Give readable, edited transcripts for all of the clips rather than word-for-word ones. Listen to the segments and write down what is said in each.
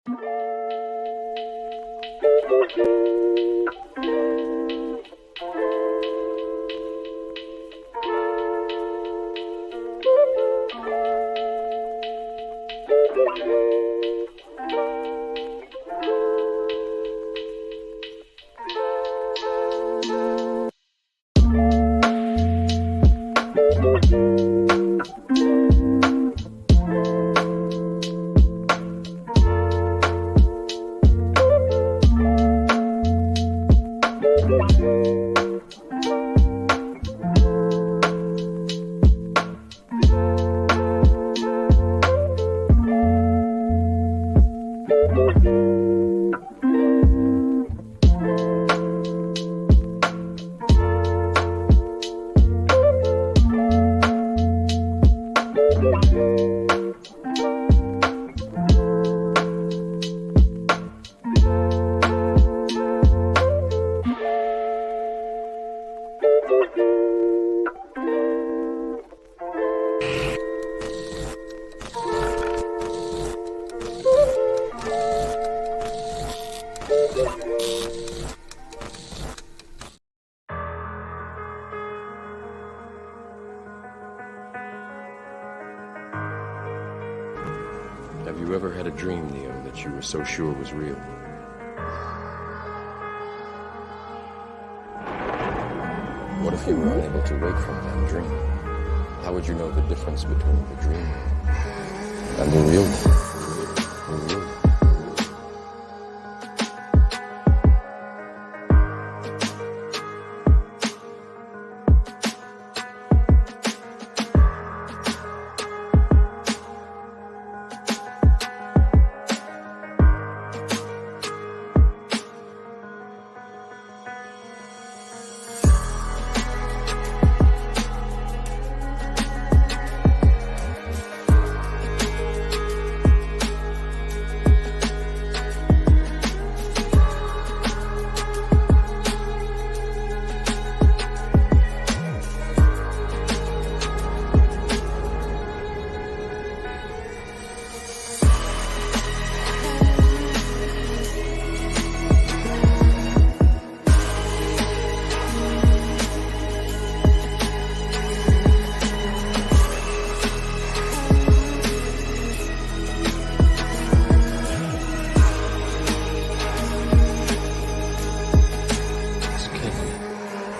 Have you ever had a dream, Neo, that you were so sure was real? What if you were unable to wake from that dream? How would you know the difference between the dream and the real one?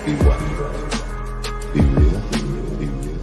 Be what? Be real? Be real?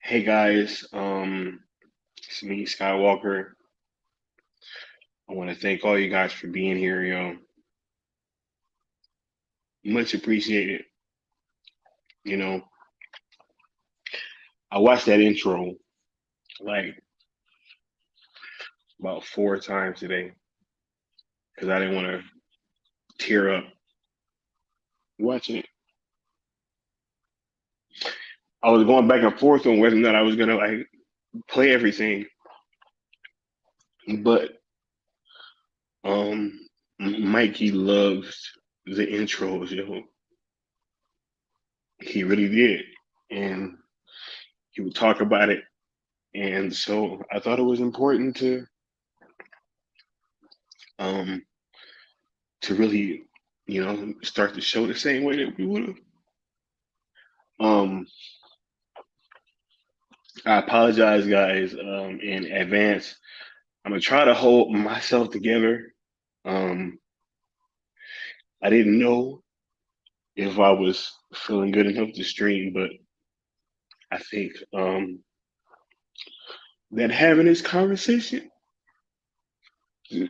Hey guys, it's me, Skywalker. I want to thank all you guys for being here, yo. Much appreciated. You know, I watched that intro like about 4 times today because I didn't want to tear up watching it. I was going back and forth on whether or not I was gonna like play everything, but um, Mikey loves the intros, yo. He really did, and he would talk about it, and so I thought it was important um to really, start the show the same way that we would have. Um, I apologize, guys, in advance. I'm gonna try to hold myself together. Um, I didn't know if I was feeling good enough to stream, but I think that having this conversation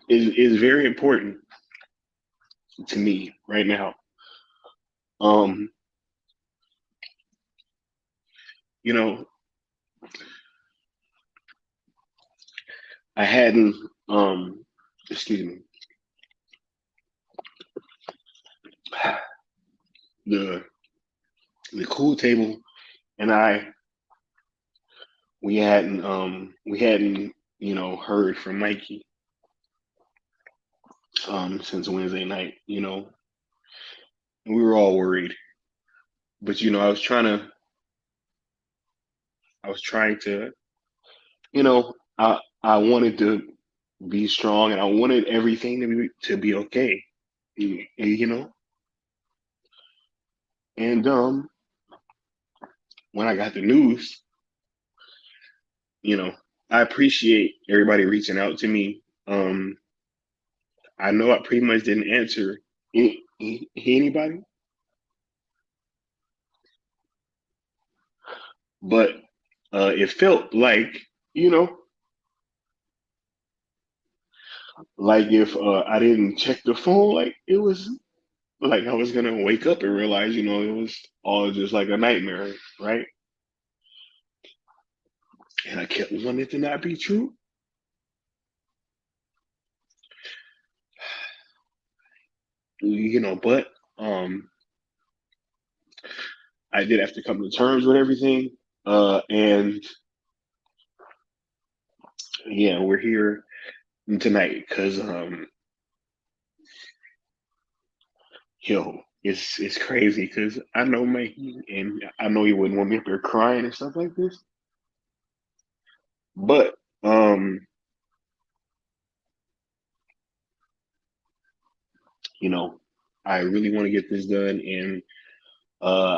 is very important to me right now. Um, you know, I hadn't excuse me, the the cool table and we hadn't heard from Mikey since Wednesday night, and we were all worried. But I was trying to, I wanted to be strong and I wanted everything to be okay. You know, and when I got the news, you know, I appreciate everybody reaching out to me. I know I pretty much didn't answer anybody, but it felt you know, like if I didn't check the phone, like it was like I was gonna wake up and realize, it was all just like a nightmare, right? And I kept wanting it to not be true, but I did have to come to terms with everything. And yeah, we're here tonight because it's crazy because I know Mikey and I know he wouldn't want me up there crying and stuff like this. But you know, I really want to get this done and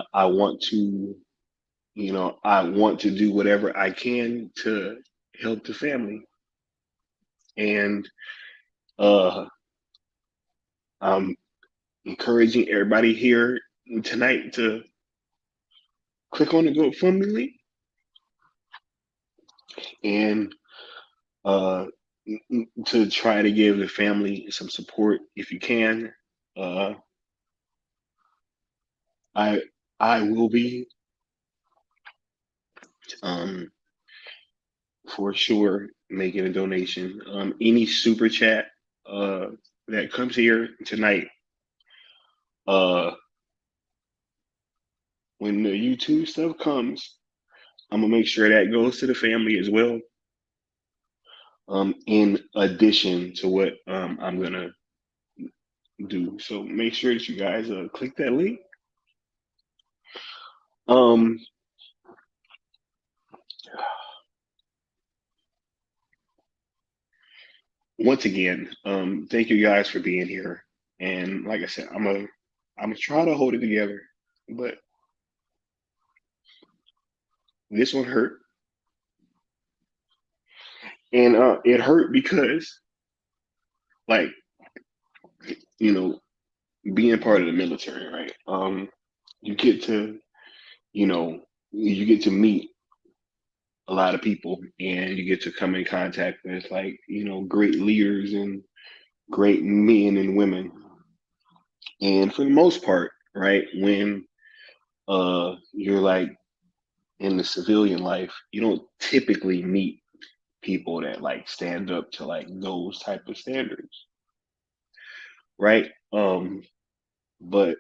I want to do whatever I can to help the family. And uh I'm encouraging everybody here tonight to click on the GoFundMe link and uh, to try to give the family some support if you can. Uh, I I will be um, for sure making a donation. Any super chat uh, that comes here tonight, uh, when the YouTube stuff comes, I'm gonna make sure that goes to the family as well. In addition to what I'm gonna do, so make sure that you guys click that link. Um, Once again, thank you guys for being here. And like I said, I'm gonna try to hold it together, but this one hurt, and it hurt because like you know being part of the military, right? You get to you know you get to meet a lot of people, and you get to come in contact with great leaders and great men and women. And for the most part, right, when you're like in the civilian life, you don't typically meet people that like stand up to like those type of standards, right? But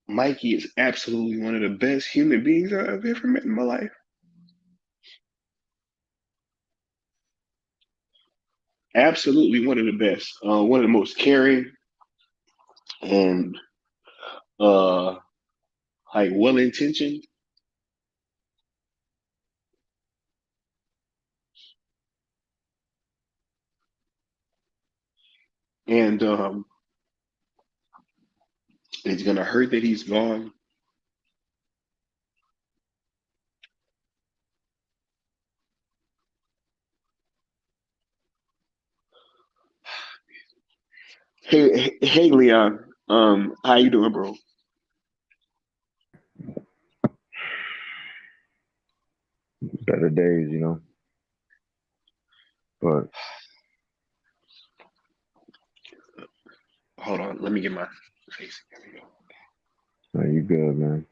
Mikey is absolutely one of the best human beings I've ever met in my life. Absolutely one of the best. One of the most caring and uh like well intentioned. And it's gonna hurt that he's gone. Hey, Leon. How you doing, bro? Better days, but Hold on, let me get my face. There we go. you good, man.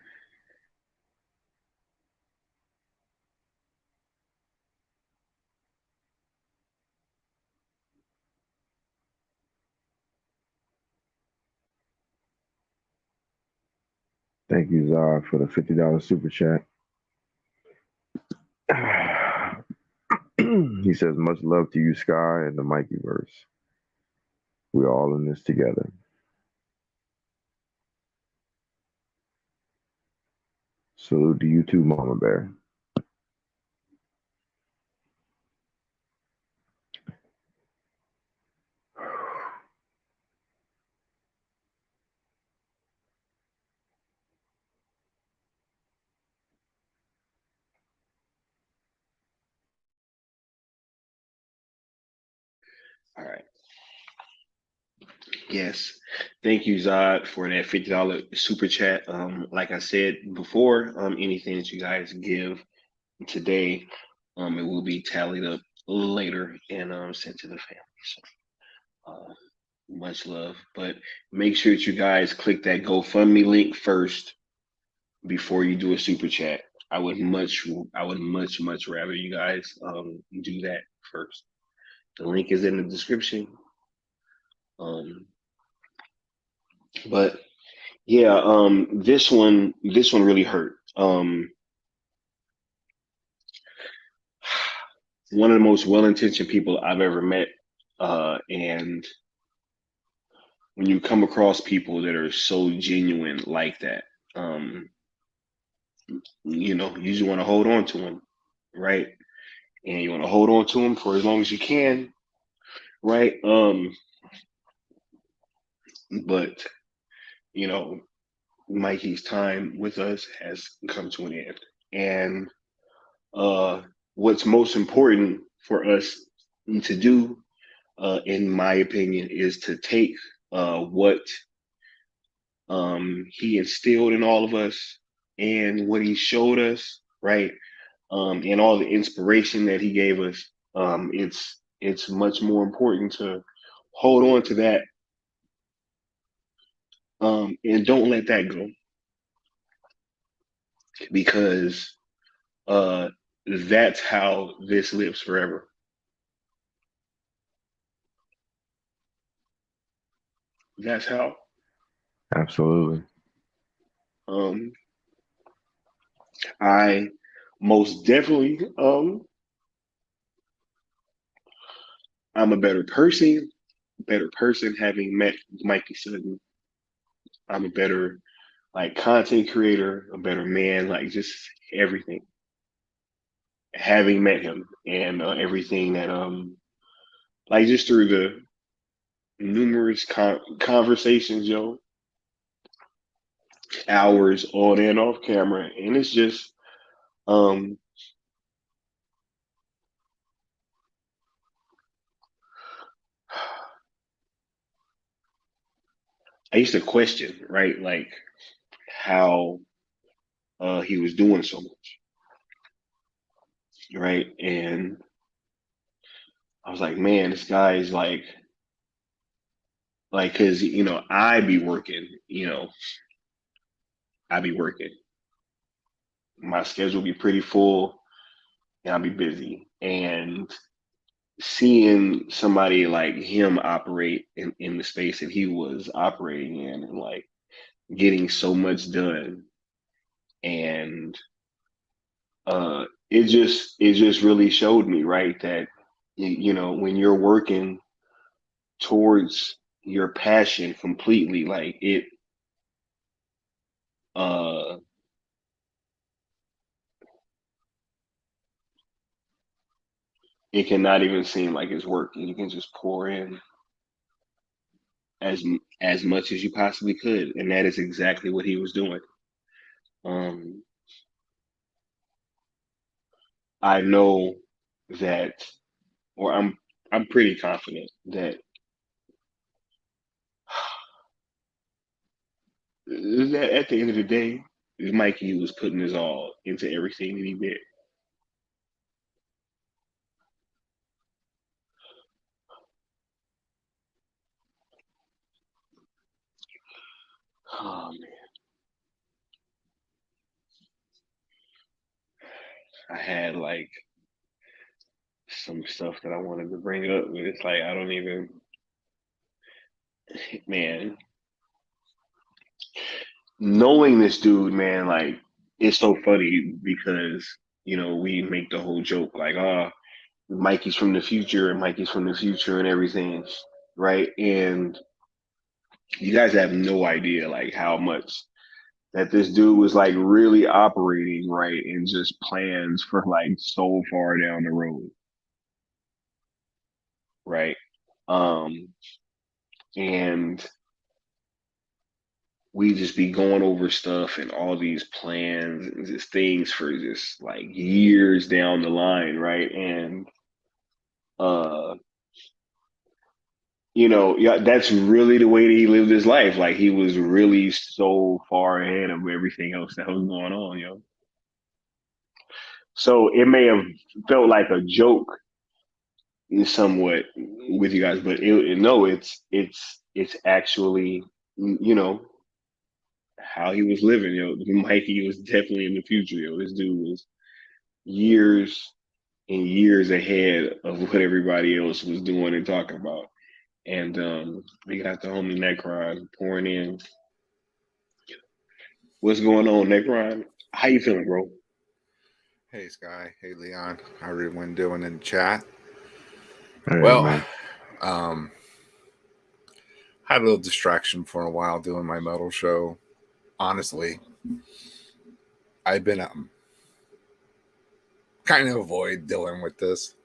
Thank you, Zara, for the $50 super chat. He says, much love to you, Sky, and the Mikeyverse. We're all in this together. Salute to you too, Mama Bear. All right. Yes. Thank you, Zod, for that $50 super chat. Like I said before, anything that you guys give today, it will be tallied up later and sent to the family. So much love. But make sure that you guys click that GoFundMe link first before you do a super chat. I would much rather you guys do that first. The link is in the description. Um, but yeah, this one really hurt. One of the most well-intentioned people I've ever met, and when you come across people that are so genuine like that, um, you just want to hold on to them, right? And you want to hold on to them for as long as you can, right? But you know, Mikey's time with us has come to an end, and uh, what's most important for us to do, in my opinion, is to take what he instilled in all of us and what he showed us, right? And all the inspiration that he gave us. It's much more important to hold on to that, and don't let that go, because uh, that's how this lives forever. That's how. Absolutely. Um, I most definitely, I'm a better person having met Mikey Sutton. I'm a better like content creator, a better man, like just everything. Having met him and everything that like just through the numerous conversations, hours on and off camera, and it's just um I used to question, right, like how he was doing so much, right? And I was like, man, this guy is like, cause I be working, I be working, my schedule will be pretty full and I'll be busy. And seeing somebody like him operate in the space that he was operating in and like getting so much done, and it just really showed me, right, that when you're working towards your passion completely, like uh it cannot even seem like it's work. You can just pour in as as much as you possibly could, and that is exactly what he was doing. um I know that, or I'm pretty confident that that at the end of the day, Mikey was putting his all into everything that he did. Oh man, I had like some stuff that I wanted to bring up, but it's like I don't even, man. Knowing this dude, man, like it's so funny because we make the whole joke like, Mikey's from the future and Mikey's from the future and everything, right? And you guys have no idea like how much that this dude was like really operating right and just plans for like so far down the road, right? Um, and we just be going over stuff and all these plans and just things for just like years down the line, right? And uh yeah, that's really the way that he lived his life. Like he was really so far ahead of everything else that was going on. So it may have felt like a joke somewhat with you guys, but no, it's actually you know how he was living. Mikey was definitely in the future. This dude was years and years ahead of what everybody else was doing and talking about. And we got the homie Necron pouring in. What's going on, Necron? How you feeling, bro? Hey Sky, hey Leon, how everyone doing in chat? Hey, Well, man. had a little distraction for a while doing my metal show. Honestly, I've been kind of avoid dealing with this.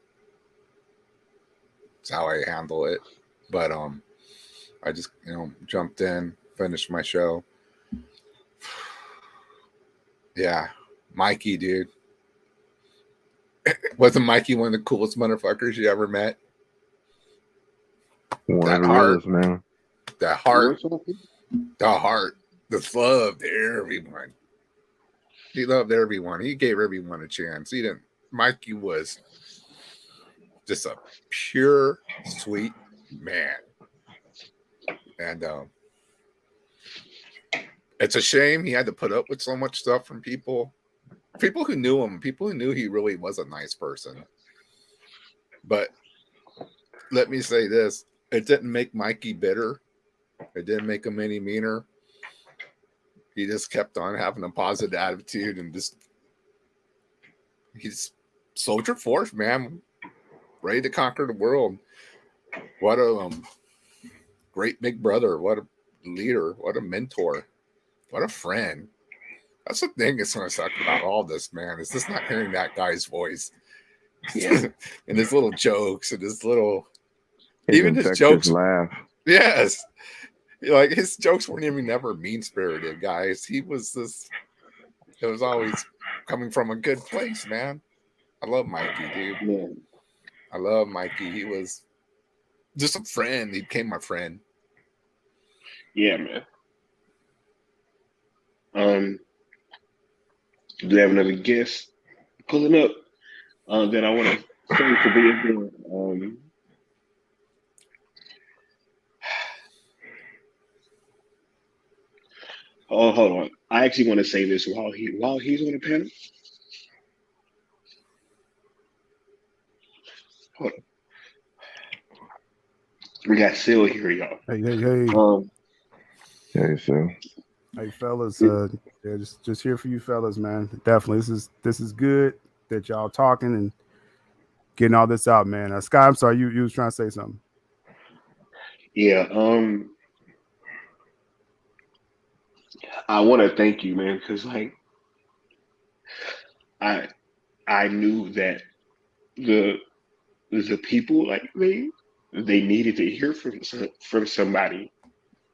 It's how I handle it. But I just jumped in, finished my show. Yeah, Mikey, dude. Wasn't Mikey one of the coolest motherfuckers you ever met? One of That the heart, realest, man. that heart, the heart, the love to everyone. He loved everyone. He gave everyone a chance. He didn't. Mikey was just a pure, sweet man. And it's a shame he had to put up with so much stuff from people who knew him, people who knew he really was a nice person. But let me say this, it didn't make Mikey bitter. It didn't make him any meaner. He just kept on having a positive attitude and he's soldier force, man, ready to conquer the world. What a great big brother. What a leader. What a mentor. What a friend. That's the thing that's going to suck about all this, man, is just not hearing that guy's voice. Yeah. And his little jokes and his little, Even his infectious jokes. laugh. Yes. Like his jokes weren't even never mean spirited, guys. He was it was always coming from a good place, man. I love Mikey, dude. Yeah. I love Mikey. He was just a friend. He became my friend. Yeah, man. Do you have another guest pulling up that I want to say to be Oh, hold on. I actually want to say this while he's on the panel. Hold on. We got Sil here, y'all. Hey. Yeah, so Hey, fellas. Yeah, just here for you, fellas, man. Definitely, this is good that y'all talking and getting all this out, man. Sky, I'm sorry, you was trying to say something. Yeah. I want to thank you, man, because like I I knew that the the people like they needed to hear from somebody,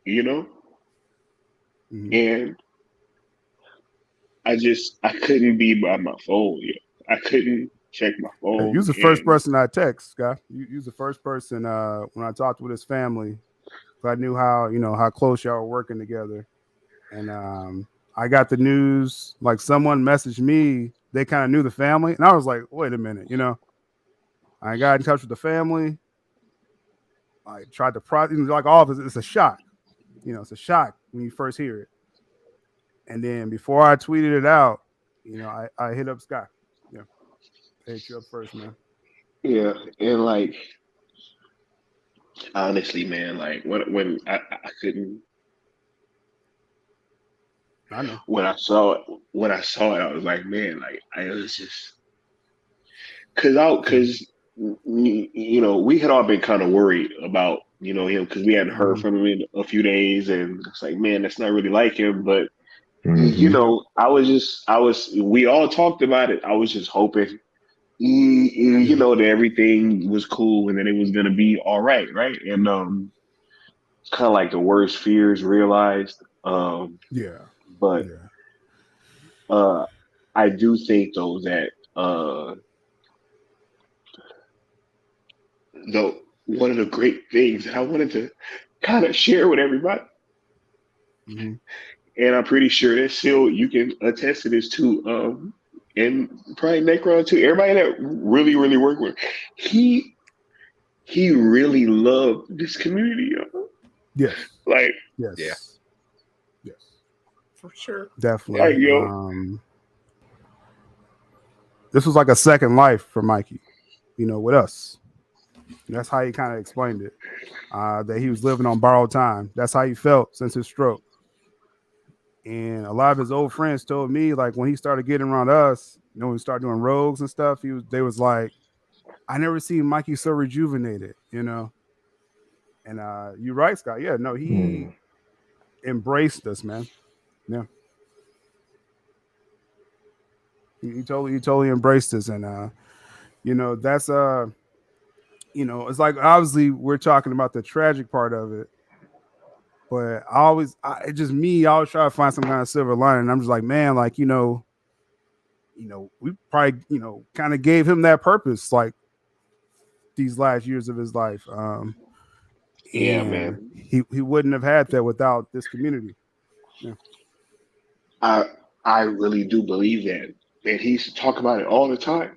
you know, Mm-hmm. and I couldn't be by my phone. Yeah. I couldn't check my You phone, was the first and person I text, Sky. You was the first person when I talked with his family. So I knew how close y'all were working together, and I got the news. Like someone messaged me, they kind of knew the family, and I was like, wait a minute, I got in touch with the family. I tried to like all of it. It's a shock, it's a shock when you first hear it. And then before I tweeted it out, I hit up Sky. Yeah, I hit you up first, man. yeah, and like honestly, man, like when I couldn't I know. when I saw it, I was like, man, like I was just Mm-hmm. because we had all been kind of worried about him because we hadn't heard Mm-hmm. from him in a few days, and it's like, man, that's not really like him. But hmm Yep. we all talked about it. I was just hoping, Yeah. that everything was cool and that it was gonna be all right, right? And kind of like the worst fears realized. Yeah. But Yeah. uh, I do think though that though one of the great things that I wanted to kind of share with everybody, Mm-hmm. and I'm pretty sure that still you can attest to this too. And probably Necron too. Everybody that really, really worked with, he he really loved this community, yo. Yes. Like Yeah, Yes. Yes. for sure. Yeah. like Definitely. yo, This was like a second life for Mikey, with us. That's how he kind of explained it. That he was living on borrowed time. That's how he felt since his stroke. And a lot of his old friends told me, like when he started getting around us, when we started doing rogues and stuff, they was like, I never seen Mikey so rejuvenated. And you're right, Scott. Yeah, no, he embraced us, man. Yeah. He totally embraced us. And that's it's like obviously we're talking about the tragic part of it. But it's just me. I always try to find some kind of silver lining. And I'm just like, man, like we probably kind of gave him that purpose, like these last years of his life, yeah, and man. he wouldn't have had that without this community. Yeah. I I really do believe that. Man, he used to talk about it all the time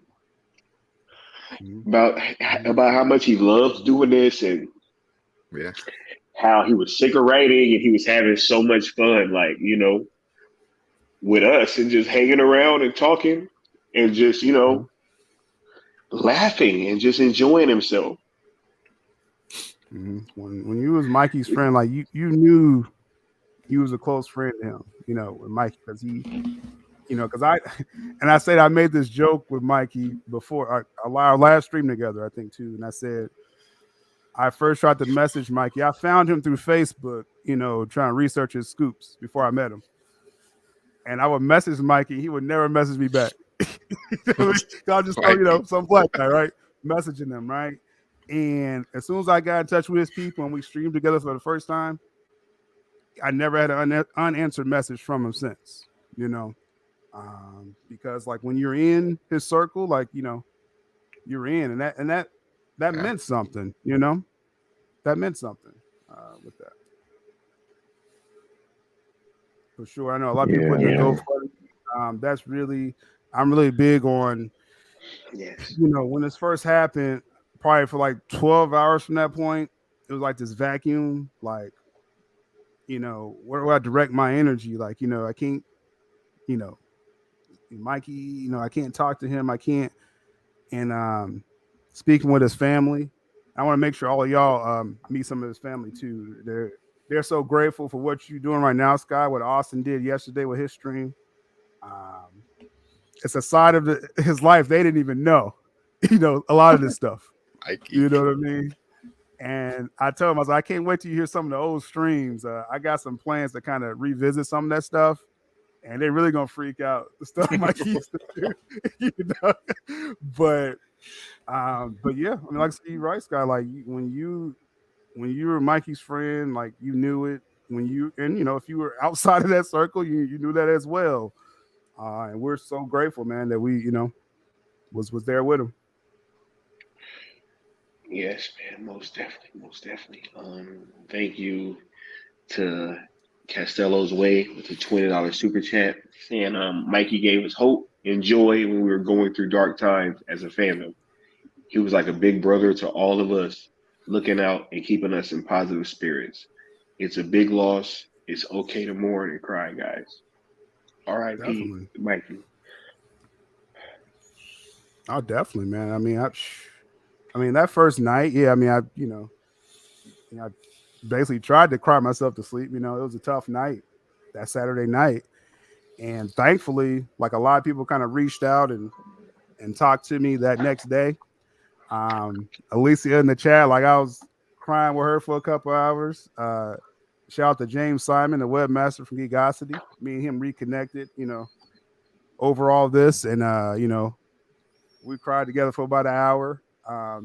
Mm-hmm. about Mm-hmm. about how much he loves doing this and Yeah. how he was sick of writing and he was having so much fun, like with us and just hanging around and talking and just laughing and just enjoying himself. Mm-hmm. When you was Mikey's friend, like you knew you was a close friend to him, with Mikey, because because I said I made this joke with Mikey before our last stream together, I think too, and I said I first tried to message Mikey. I found him through Facebook, trying to research his scoops before I met him, and I would message Mikey. He would never message me back. I'll just throw, Mikey. some black guy, right? Messaging them, right? And as soon as I got in touch with his people and we streamed together for the first time, I never had an unanswered message from him since, because like when you're in his circle, like you're in, and that Yeah. meant something, that meant something with that for sure. I know a lot of people Yeah, putting the Yeah. man. GoFundMe. I'm really big on, Yes. when this first happened, probably for like 12 hours from that point, it was like this vacuum, like where do I direct my energy? Like, I can't, you know, Mikey, I can't talk to him. I can't. And speaking with his family, I want to make sure all of y'all meet some of his family too. They're so grateful for what you're doing right now, Sky. What Austin did yesterday with his stream. Um, it's a side of his life they didn't even know. A lot of this stuff. Mikey. You know what I mean? And I told him, I was like, I can't wait till you hear some of the old streams. I got some plans to kind of revisit some of that stuff. And they're really gonna freak out the stuff Mikey used to do. But yeah, I mean, like Steve Rice guy, like when you were Mikey's friend, like you knew it. If you were outside of that circle, you knew that as well. And we're so grateful, man, that we was there with him. Yes, man, most definitely. Thank you to Castello's Way with the $20 super chat, saying Mikey gave us hope and joy when we were going through dark times as a fandom. He was like a big brother to all of us, looking out and keeping us in positive spirits. It's a big loss. It's okay to mourn and cry, guys. R.I.P. Definitely. Mikey. Oh, definitely, man. I mean, that first night, yeah. I mean, I basically tried to cry myself to sleep. It was a tough night that Saturday night, and thankfully, like a lot of people kind of reached out and talked to me that next day. Alicia in the chat, like I was crying with her for a couple hours. Shout out to James Simon, the webmaster from Geekosity. Me and him reconnected, over all this, and we cried together for about an hour.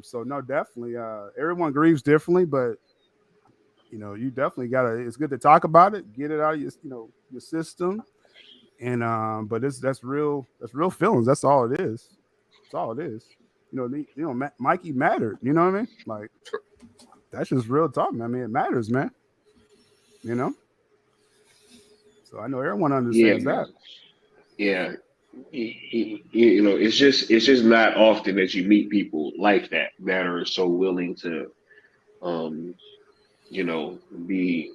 So no, definitely, everyone grieves differently, but you definitely it's good to talk about it, get it out of your system, and but that's real feelings. That's all it is. That's all it is. Mikey mattered. You know what I mean? Like that's just real talk, man. I mean, it matters, man. So I know everyone understands that. Yeah. It's just not often that you meet people like that are so willing to, be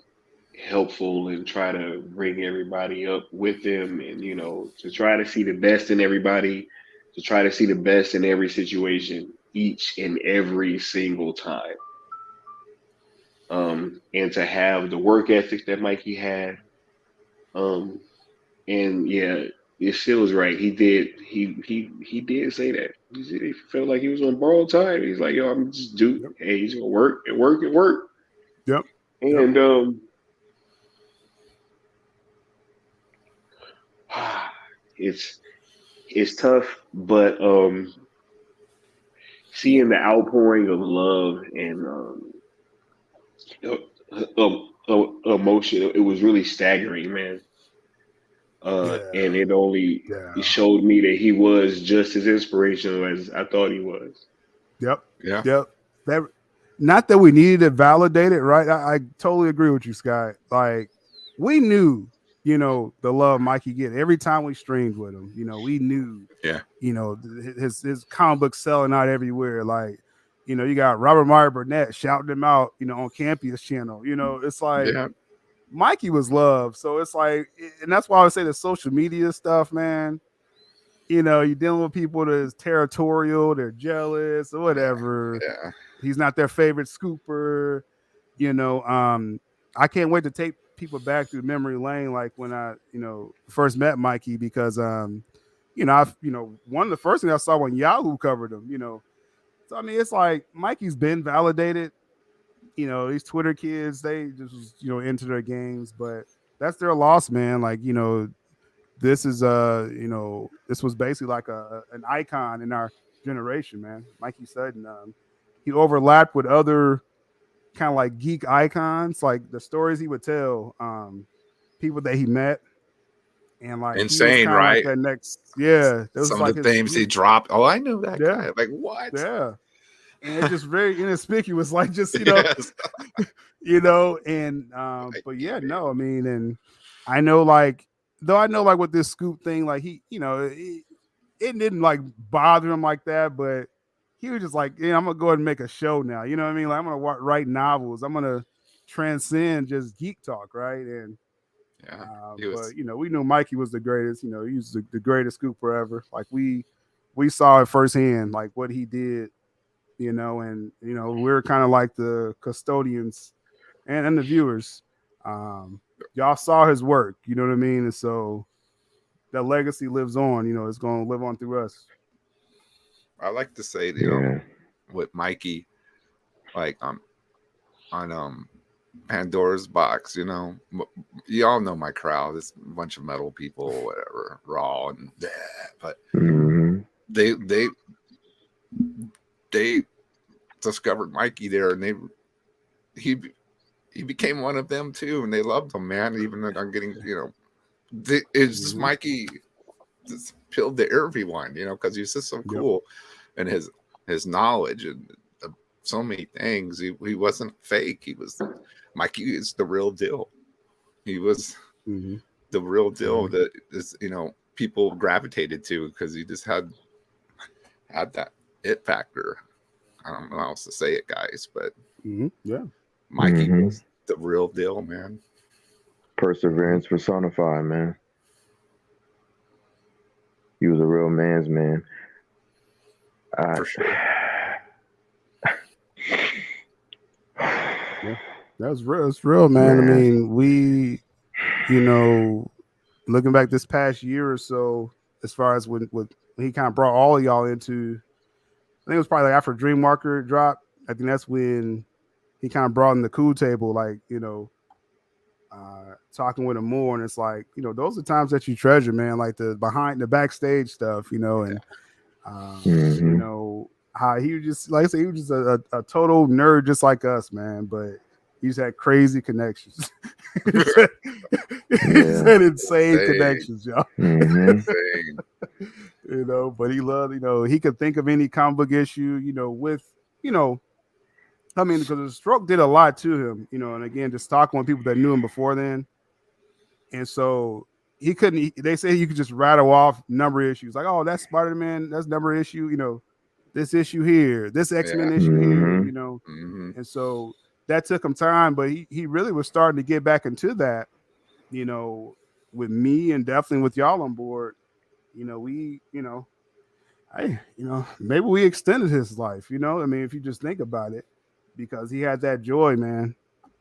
helpful and try to bring everybody up with them, and to try to see the best in everybody, to try to see the best in every situation, each and every single time. And to have the work ethic that Mikey had, and yeah. It feels right. He did. He did say that. He felt like he was on borrowed time. He's like, yo, I'm just do. Yep. Hey, he's gonna work and work and work. Yep. And it's tough, but seeing the outpouring of love and emotion, it was really staggering, man. And it showed me that he was just as inspirational as I thought he was. Yep. Yeah. Yep. Not that we needed to validate it, right? I totally agree with you, Sky. Like we knew, the love Mikey get every time we streamed with him. We knew. Yeah. His comic book selling out everywhere. Like, you got Robert Meyer Burnett shouting him out, on Campion's channel. It's like. Yeah. Mikey was loved, so it's like, and that's why I would say the social media stuff, man. You're dealing with people that's territorial, they're jealous or whatever. Yeah. He's not their favorite scooper. I can't wait to take people back through memory lane, like when I, first met Mikey, because one of the first things I saw when Yahoo covered him, So I mean, it's like Mikey's been validated. These Twitter kids, they just into their games, but that's their loss, man. Like, this is this was basically like an icon in our generation, man. Mikey Sutton. He overlapped with other kind of like geek icons, like the stories he would tell, people that he met, and like insane, right? Like that next, yeah. Some of the themes he dropped. Oh, I knew that guy. Like what? Yeah. And it's just very inconspicuous, like just and but yeah, no, I mean, and I know like with this scoop thing, like he, it didn't like bother him like that, but he was just like, I'm gonna go ahead and make a show now, you know what I mean? Like I'm gonna write novels, I'm gonna transcend just geek talk, right? And Yeah, he was. but we knew Mikey was the greatest. He was the greatest scooper ever. Like we saw it firsthand, like what he did. And we're kind of like the custodians and the viewers. Y'all saw his work, you know what I mean? And so that legacy lives on, it's going to live on through us. I like to say, Yeah. with Mikey, like on Pandora's Box, you all know my crowd. It's a bunch of metal people, whatever, raw and but Mhm. they discovered Mikey there, and he became one of them too, and they loved him, man. Even though I'm getting, it's just Mikey just appealed to everyone, because he's just so cool, and his knowledge and so many things. He wasn't fake. Mikey is the real deal. He was the real deal that is, people gravitated to because he just had that it factor. I don't know how else to say it, guys, but Mikey was the real deal, man. Perseverance personified, man. He was a real man's man. For sure. That's real. It's real, man. I mean, we, looking back this past year or so, as far as when he kind of brought all of y'all into, I think it was probably after Dreamwalker dropped. I think that's when he kind of brought in the cool table, like, talking with him more. And it's like, those are times that you treasure, man, like the behind the backstage stuff, and, how he was just, like I said, he was just a total nerd, just like us, man. But he just had crazy connections. He said insane connections, y'all. Insane. But he loved, he could think of any comic book issue, with, I mean, because the stroke did a lot to him, and again, just talking with people that knew him before then. And so he couldn't, they say you could just rattle off number issues, like, oh, that's Spider-Man, that's number issue, this issue here, this X-Men issue here, And so that took him time, but he really was starting to get back into that, with me and definitely with y'all on board. We, maybe we extended his life, I mean, if you just think about it, because he had that joy, man.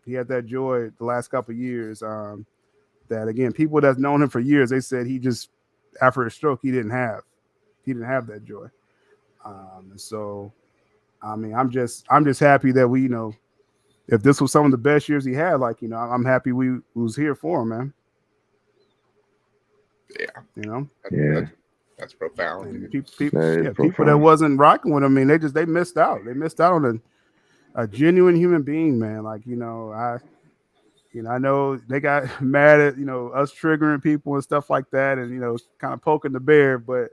He had that joy the last couple of years. That again, people that's known him for years, they said he just, after a stroke, he didn't have that joy. And so, I mean, I'm just happy that we, if this was some of the best years he had, like, I'm happy we was here for him, man. Yeah. That's profound. People that wasn't rocking with him, I mean, they missed out. They missed out on a genuine human being, man. Like, I know they got mad at, us triggering people and stuff like that, and, kind of poking the bear. But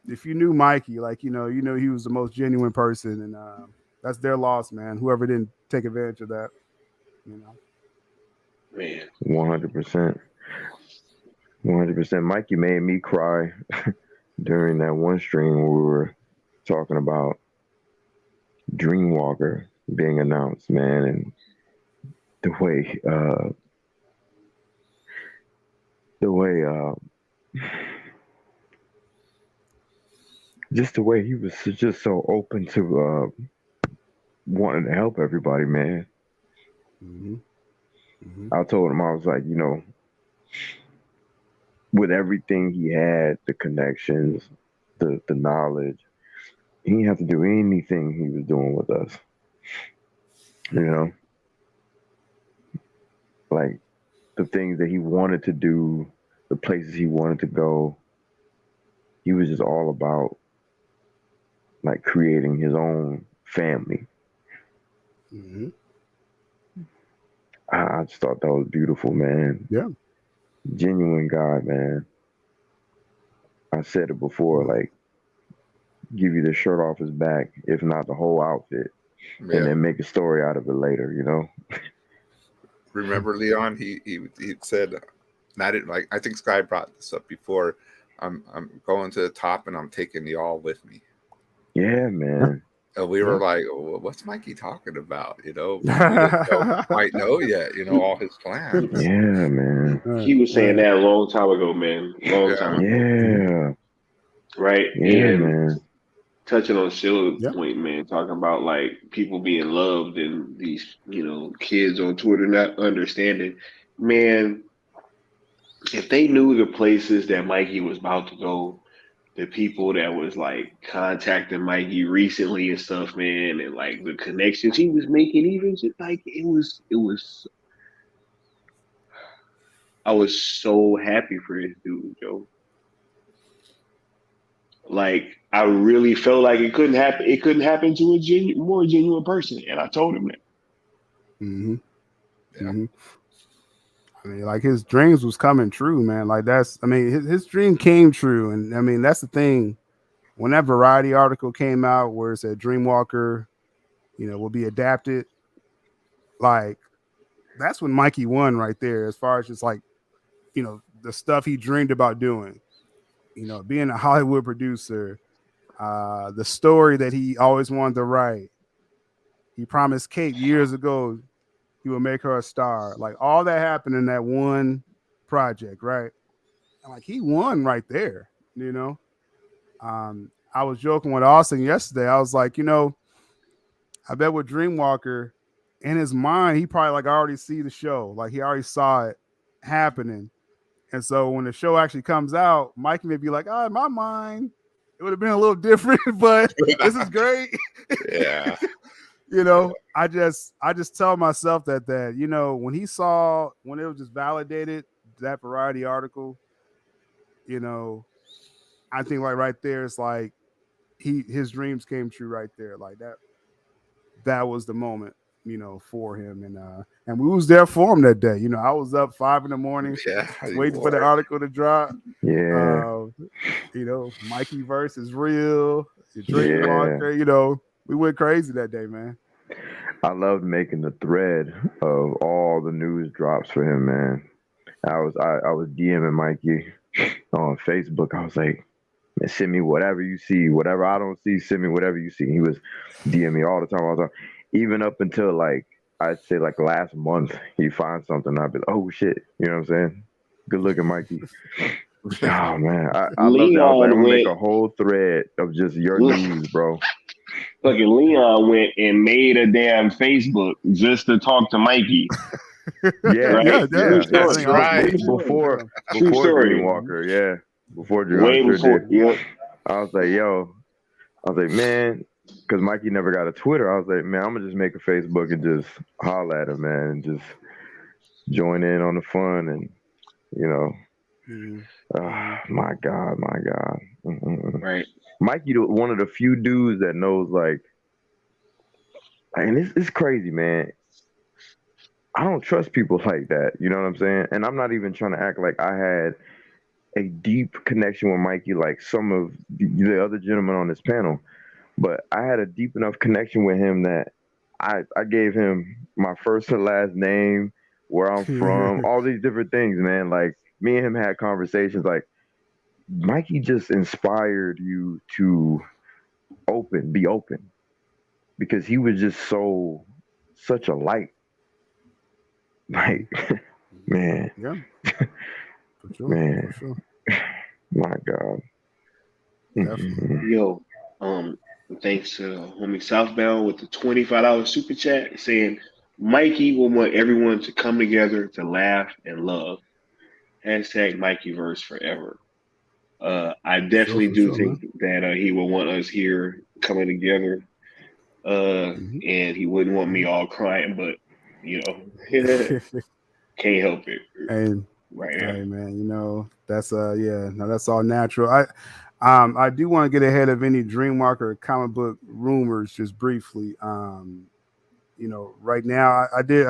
if you knew Mikey, like, he was the most genuine person, and that's their loss, man. Whoever didn't take advantage of that, Man. 100%. 100%. Mikey made me cry during that one stream where we were talking about Dreamwalker being announced, man, and the way just the way he was just so open to wanting to help everybody, man. I told him, I was like, with everything he had, the connections, the knowledge, he didn't have to do anything he was doing with us. Like the things that he wanted to do, the places he wanted to go, he was just all about like creating his own family. I just thought that was beautiful, man. Yeah. Genuine guy, man. I said it before, like, give you the shirt off his back, if not the whole outfit, and then make a story out of it later, Remember, Leon? He said, I think Sky brought this up before. I'm going to the top, and I'm taking y'all with me. Yeah, man. And we were like, what's Mikey talking about? You know, we didn't quite know yet, you know, all his plans. Yeah, man. He was saying that a long time ago, man. Long time ago. Yeah. Right? Yeah, And man. touching on Sheila's Yep. point, man, talking about like people being loved and these, kids on Twitter not understanding. Man, if they knew the places that Mikey was about to go, the people that was like contacting Mikey recently and stuff, man, and like the connections he was making, even just like it was. I was so happy for this dude, Joe. Like I really felt like it couldn't happen. It couldn't happen to a more genuine person, and I told him that. Mm-hmm. Yeah. Mm-hmm. I mean, like his dreams was coming true, man. Like his dream came true, and I mean that's the thing. When that Variety article came out where it said Dreamwalker, will be adapted, like that's when Mikey won right there. As far as just like, the stuff he dreamed about doing, being a Hollywood producer, the story that he always wanted to write. He promised Kate years ago he would make her a star. Like all that happened in that one project, right? And like he won right there, I was joking with Austin yesterday. I was like, I bet with Dreamwalker, in his mind, he probably like already see the show. Like he already saw it happening. And so when the show actually comes out, Mike may be like, in my mind, it would have been a little different, but this is great. Yeah. I just tell myself that when when it was just validated, that Variety article, I think like right there, it's like his dreams came true right there. Like that was the moment, for him. And we was there for him that day. I was up 5 a.m, waiting for the article to drop. Yeah. Mikey verse is real. Dreamwalker, we went crazy that day, man. I loved making the thread of all the news drops for him, man. I was DMing Mikey on Facebook. I was like, man, send me whatever you see, whatever I don't see, send me whatever you see. He was DMing me all the time. I was like, even up until like I'd say like last month, he finds something. I'd be like, oh shit, you know what I'm saying? Good looking, Mikey. Oh man, I love that. I was like, I'm gonna make a whole thread of just your news, bro. Fucking Leon went and made a damn Facebook just to talk to Mikey. Yeah, right? That's right. Before story. Dreamwalker, yeah. Before Dreamwalker. Way before, yeah. I was like, man, because Mikey never got a Twitter. I was like, man, I'm gonna just make a Facebook and just holler at him, man, and just join in on the fun and my God. Mm-mm. Right. Mikey, one of the few dudes that knows like, and it's crazy, man. I don't trust people like that. You know what I'm saying? And I'm not even trying to act like I had a deep connection with Mikey like some of the other gentlemen on this panel. But I had a deep enough connection with him that I gave him my first and last name, where I'm from, all these different things, man. Like me and him had conversations. Like Mikey just inspired you to be open, because he was just such a light. Like, man. Yeah. For sure. Man. For sure. My God. Definitely. Yo, thanks to homie Southbound with the $25 super chat saying Mikey will want everyone to come together to laugh and love. Hashtag Mikeyverse forever. I definitely do think that he will want us here coming together. And he wouldn't want me all crying, but can't help it. And right hey, now. man, that's that's all natural. I do want to get ahead of any Dreamwalker comic book rumors just briefly. Right now I did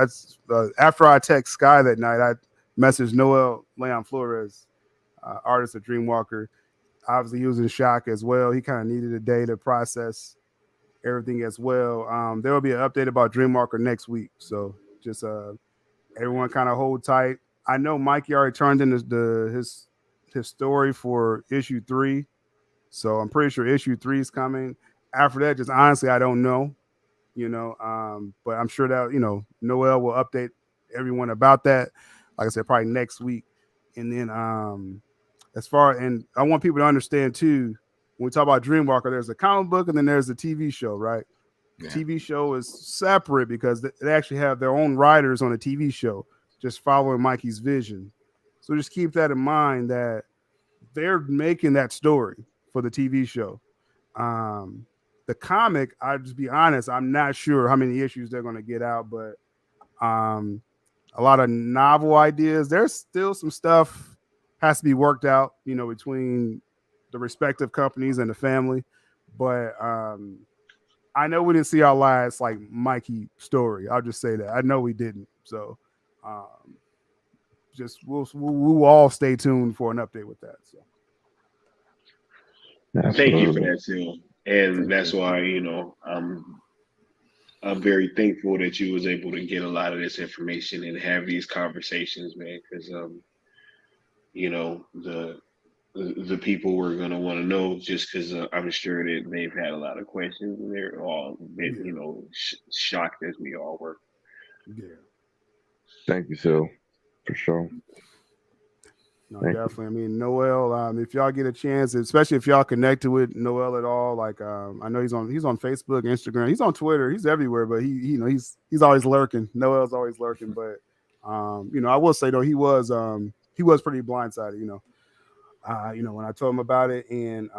after I text Sky that night, I messaged Noel Leon Flores, artist of Dreamwalker. Obviously, he was in shock as well. He kind of needed a day to process everything as well. There will be an update about Dreamwalker next week, so just everyone kind of hold tight. I know Mikey already turned in his story for issue 3, so I'm pretty sure issue 3 is coming. after that, just honestly, I don't know. But I'm sure that Noel will update everyone about that. Like I said, probably next week. And then and I want people to understand too, when we talk about Dreamwalker, there's a comic book and then there's a TV show, right? Yeah. TV show is separate because they actually have their own writers on a TV show, just following Mikey's vision. So just keep that in mind that they're making that story for the TV show. The comic, I'll just be honest, I'm not sure how many issues they're going to get out, but a lot of novel ideas. There's still some stuff has to be worked out, between the respective companies and the family. But I know we didn't see our last like Mikey story. I'll just say that. I know we didn't. So just we'll all stay tuned for an update with that. So thank you for that, Sil. And that's why, I'm very thankful that you was able to get a lot of this information and have these conversations, man. Because the people were gonna want to know, just because I'm sure that they've had a lot of questions and they're all been, shocked as we all were. Yeah. Thank you, Sil, for sure. No, definitely. I mean, Noel, if y'all get a chance, especially if y'all connected with Noel at all, like I know he's on Facebook, Instagram, he's on Twitter, he's everywhere, but he's always lurking. Noel's always lurking, but I will say though, he was pretty blindsided, when I told him about it, and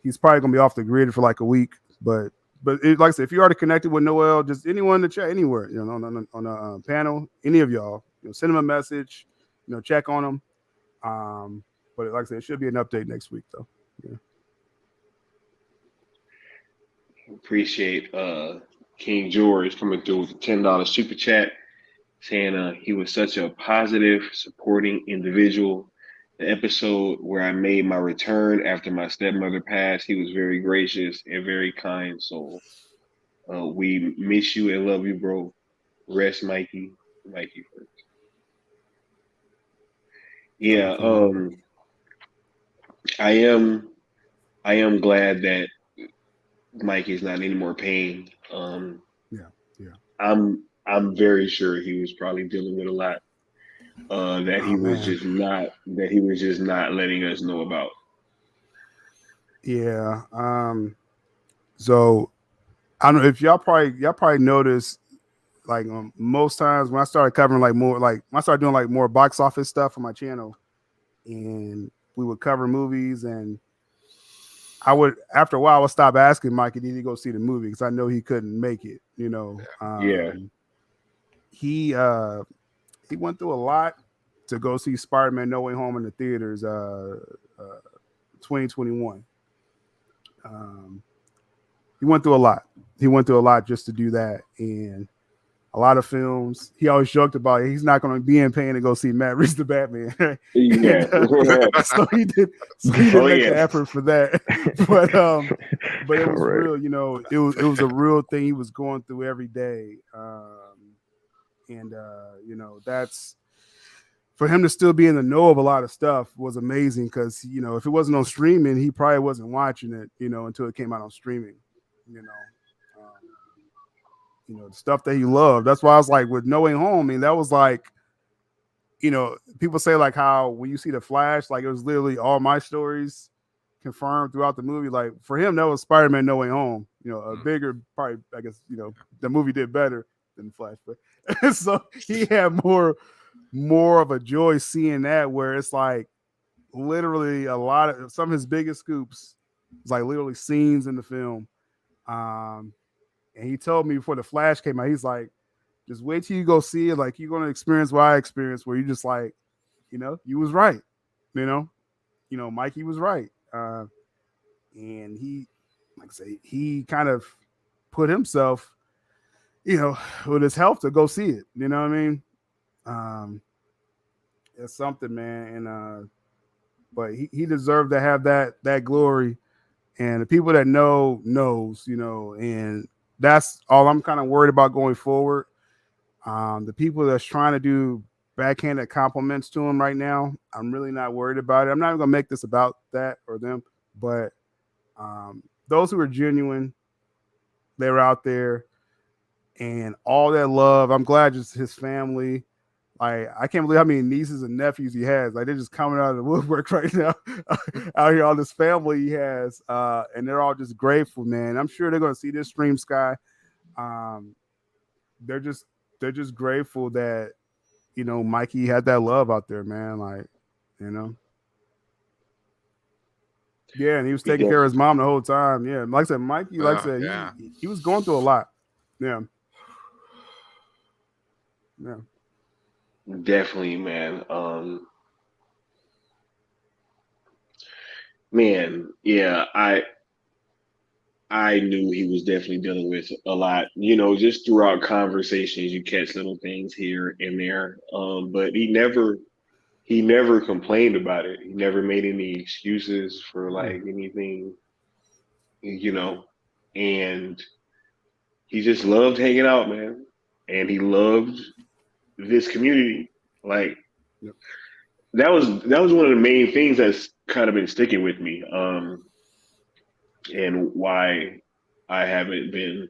he's probably gonna be off the grid for like a week, but like I said, if you already connected with Noel, just anyone in the chat, anywhere, on a panel, any of y'all, send him a message, check on him. But like I said, it should be an update next week, though. Yeah. Appreciate King George coming through with a $10 super chat, saying he was such a positive, supporting individual. The episode where I made my return after my stepmother passed, he was very gracious and very kind soul. We miss you and love you, bro. Rest, Mikey. Mikey first. Yeah, I am glad that Mikey's not in any more pain. Yeah. I'm very sure he was probably dealing with a lot that he was just not letting us know about. Yeah. So I don't know if y'all probably noticed, like most times when I started covering when I started doing like more box office stuff on my channel, and we would cover movies, and I would, after a while, I would stop asking Mikey, did he go see the movie? Because I know he couldn't make it, Yeah. He went through a lot to go see Spider-Man No Way Home in the theaters 2021. He went through a lot. He went through a lot just to do that. And a lot of films, he always joked about it. He's not going to be in pain to go see Matt Reeves the Batman. Yeah. So he did make the effort for that. But it was real, it was a real thing he was going through every day. That's for him to still be in the know of a lot of stuff was amazing, because if it wasn't on streaming, he probably wasn't watching it, until it came out on streaming. The stuff that he loved. That's why I was like, with No Way Home, I mean, that was like, people say like how when you see the Flash, like it was literally all my stories confirmed throughout the movie. Like for him, that was Spider-Man No Way Home. A bigger, probably, I guess, the movie did better than Flash, but so he had more of a joy seeing that, where it's like literally a lot of some of his biggest scoops was like literally scenes in the film. And he told me before the Flash came out, he's like, just wait till you go see it. Like, you're going to experience what I experienced, where you just like, you was right. Mikey was right. And he, like I say, he kind of put himself, with his health to go see it. You know what I mean? It's something, man. And, but he deserved to have that glory. And the people that knows, and that's all I'm kind of worried about going forward. The people that's trying to do backhanded compliments to him right now, I'm really not worried about it. I'm not even gonna make this about that or them, but those who are genuine, they were out there, and all that love. I'm glad just his family. Like, I can't believe how many nieces and nephews he has. Like, they're just coming out of the woodwork right now out here, all this family he has. And they're all just grateful, man. I'm sure they're going to see this stream, Sky. They're just grateful that, you know, Mikey had that love out there, man. Like, you know. Yeah, and he was taking care of his mom the whole time. Yeah, like I said, Mikey, like I said, he was going through a lot. Yeah. Yeah. Definitely, man. Man, yeah, I knew he was definitely dealing with a lot. You know, just throughout conversations, you catch little things here and there. But he never complained about it. He never made any excuses for like anything, you know. And he just loved hanging out, man. And he loved this community. Like, that was one of the main things that's kind of been sticking with me, and why I haven't been,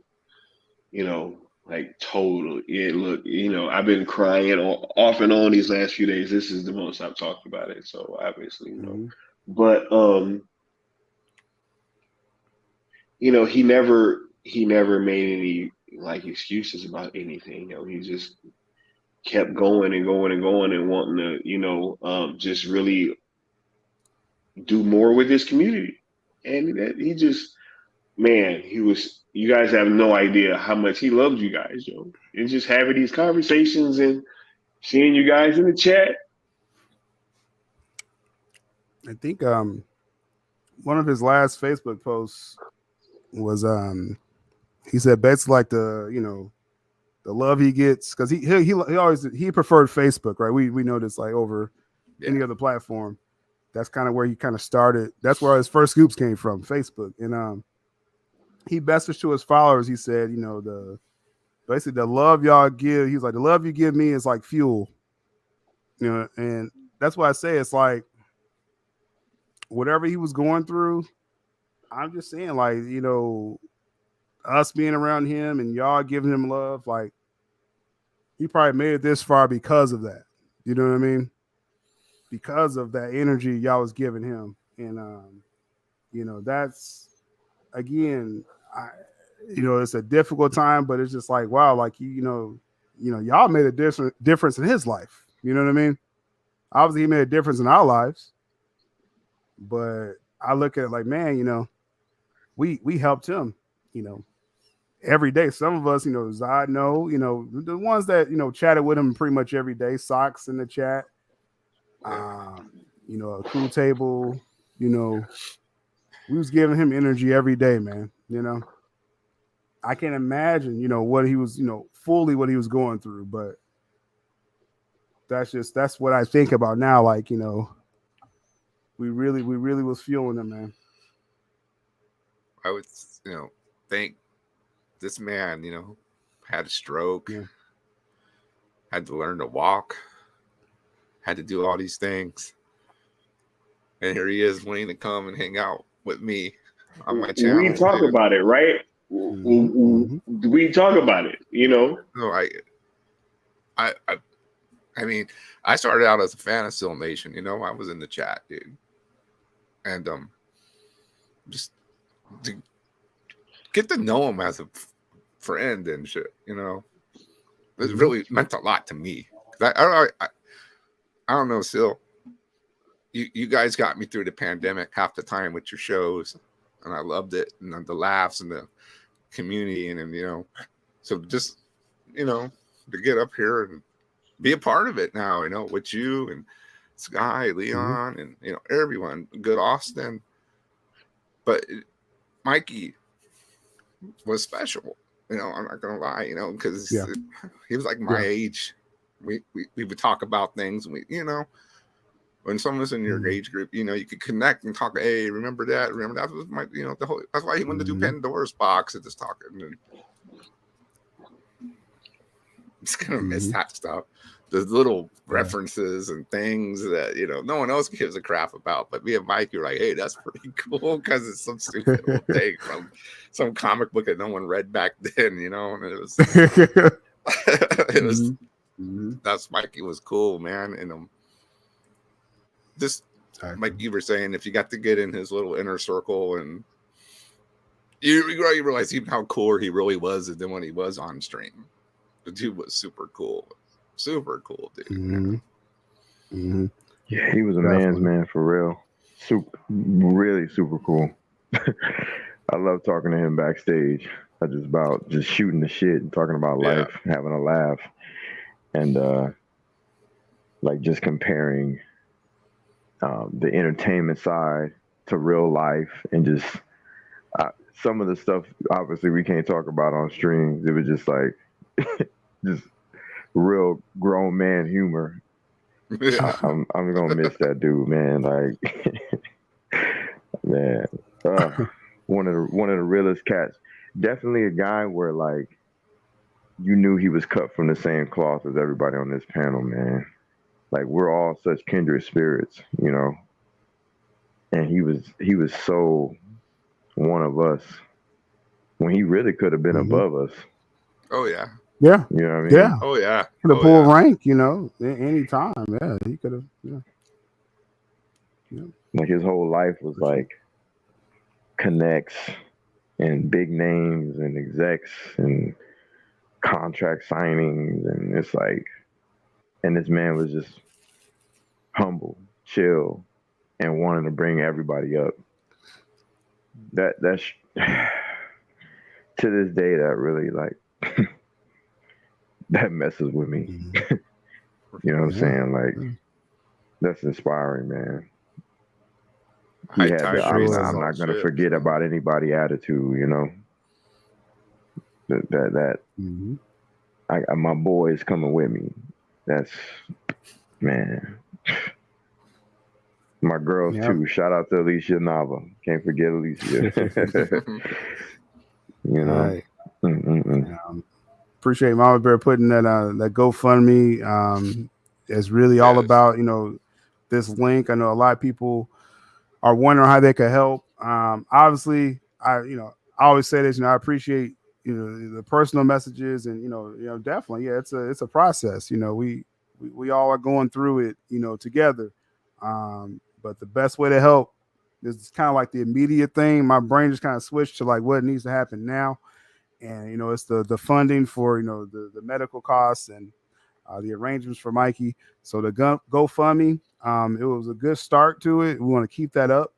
you know, like total. Yeah, look, you know, I've been crying off and on these last few days. This is the most I've talked about it, so obviously, you know. But you know, he never made any like excuses about anything. You know, he just kept going and going and going and wanting to, you know, just really do more with this community. And he just, man, you guys have no idea how much he loved you guys, yo. And just having these conversations and seeing you guys in the chat. I think one of his last Facebook posts was he said basically like the, you know, the love he gets, because he always preferred Facebook, right? We know this like over any other platform. That's kind of where he kind of started. That's where his first scoops came from, Facebook. And he messaged to his followers. He said, you know, basically the love y'all give. He's like, the love you give me is like fuel, you know. And that's why I say it's like whatever he was going through. I'm just saying, like, you know, us being around him and y'all giving him love, like he probably made it this far because of that. You know what I mean? Because of that energy y'all was giving him. And you know, that's again, you know, it's a difficult time, but it's just like, wow, like you know, y'all made a difference in his life. You know what I mean? Obviously, he made a difference in our lives. But I look at it like, man, you know, we helped him, you know, every day. Some of us, you know, Zod, you know, the ones that, you know, chatted with him pretty much every day, Socks in the chat, you know, a crew table, you know, we was giving him energy every day, man. You know, I can't imagine, you know, what he was, you know, fully what he was going through, but that's what I think about now. Like, you know, we really was feeling him, man. I would, you know, think this man, you know, had a stroke, had to learn to walk, had to do all these things. And here he is wanting to come and hang out with me on my channel. We talk about it, right? We talk about it, you know? No, I mean, I started out as a fan of Still Nation, you know, I was in the chat, dude. And just to get to know him as a friend and shit, you know, it really meant a lot to me. I don't know, still, you guys got me through the pandemic half the time with your shows, and I loved it, and the laughs and the community, and you know, so just, you know, to get up here and be a part of it now, you know, with you and Sky, Leon, and you know, everyone, good Austin. But Mikey was special, you know, I'm not gonna lie, you know, because he was like my age. We would talk about things, and we, you know, when someone's in your age group, you know, you could connect and talk. Hey, remember that? That was my, you know, the whole. That's why he wanted to do Pandora's box and just talking. And just gonna miss that stuff. the little references and things that no one else gives a crap about, but me and Mike are like, hey, that's pretty cool because it's some stupid little thing from some comic book that no one read back then, and it was it was that's Mikey was cool, man. And just like you were saying, if you got to get in his little inner circle, and you realize even how cool he really was, and then when he was on stream, the dude was super cool, dude. Yeah, he was a man's man for real. Really super cool. I love talking to him backstage. I just shooting the shit and talking about life, having a laugh, and like just comparing the entertainment side to real life, and just some of the stuff obviously we can't talk about on streams. It was just like just real grown man humor. I'm gonna miss that dude, man. Like, man, one of the realest cats. Definitely a guy where like you knew he was cut from the same cloth as everybody on this panel, man. Like we're all such kindred spirits, and he was so one of us when he really could have been above us. Oh yeah. Yeah. You know what I mean? Yeah. Oh yeah. Could have pulled rank, any time. Yeah, he could have. Yeah. Like his whole life was like connects and big names and execs and contract signings, and it's like, and this man was just humble, chill, and wanting to bring everybody up. That's to this day that really like that messes with me. You know what I'm saying? Like that's inspiring, man. I'm not gonna forget about anybody attitude, That my boy is coming with me. That's man. My girls too. Shout out to Alicia Nava. Can't forget Alicia. Right. Appreciate Mama Bear putting that GoFundMe. It's really all about this link. I know a lot of people are wondering how they could help. Obviously, I always say this. I appreciate the personal messages, and definitely, it's a process. We all are going through it, together. But the best way to help is kind of like the immediate thing. My brain just kind of switched to like what needs to happen now. And, it's the funding for, the medical costs and the arrangements for Mikey. So the GoFundMe, it was a good start to it. We want to keep that up.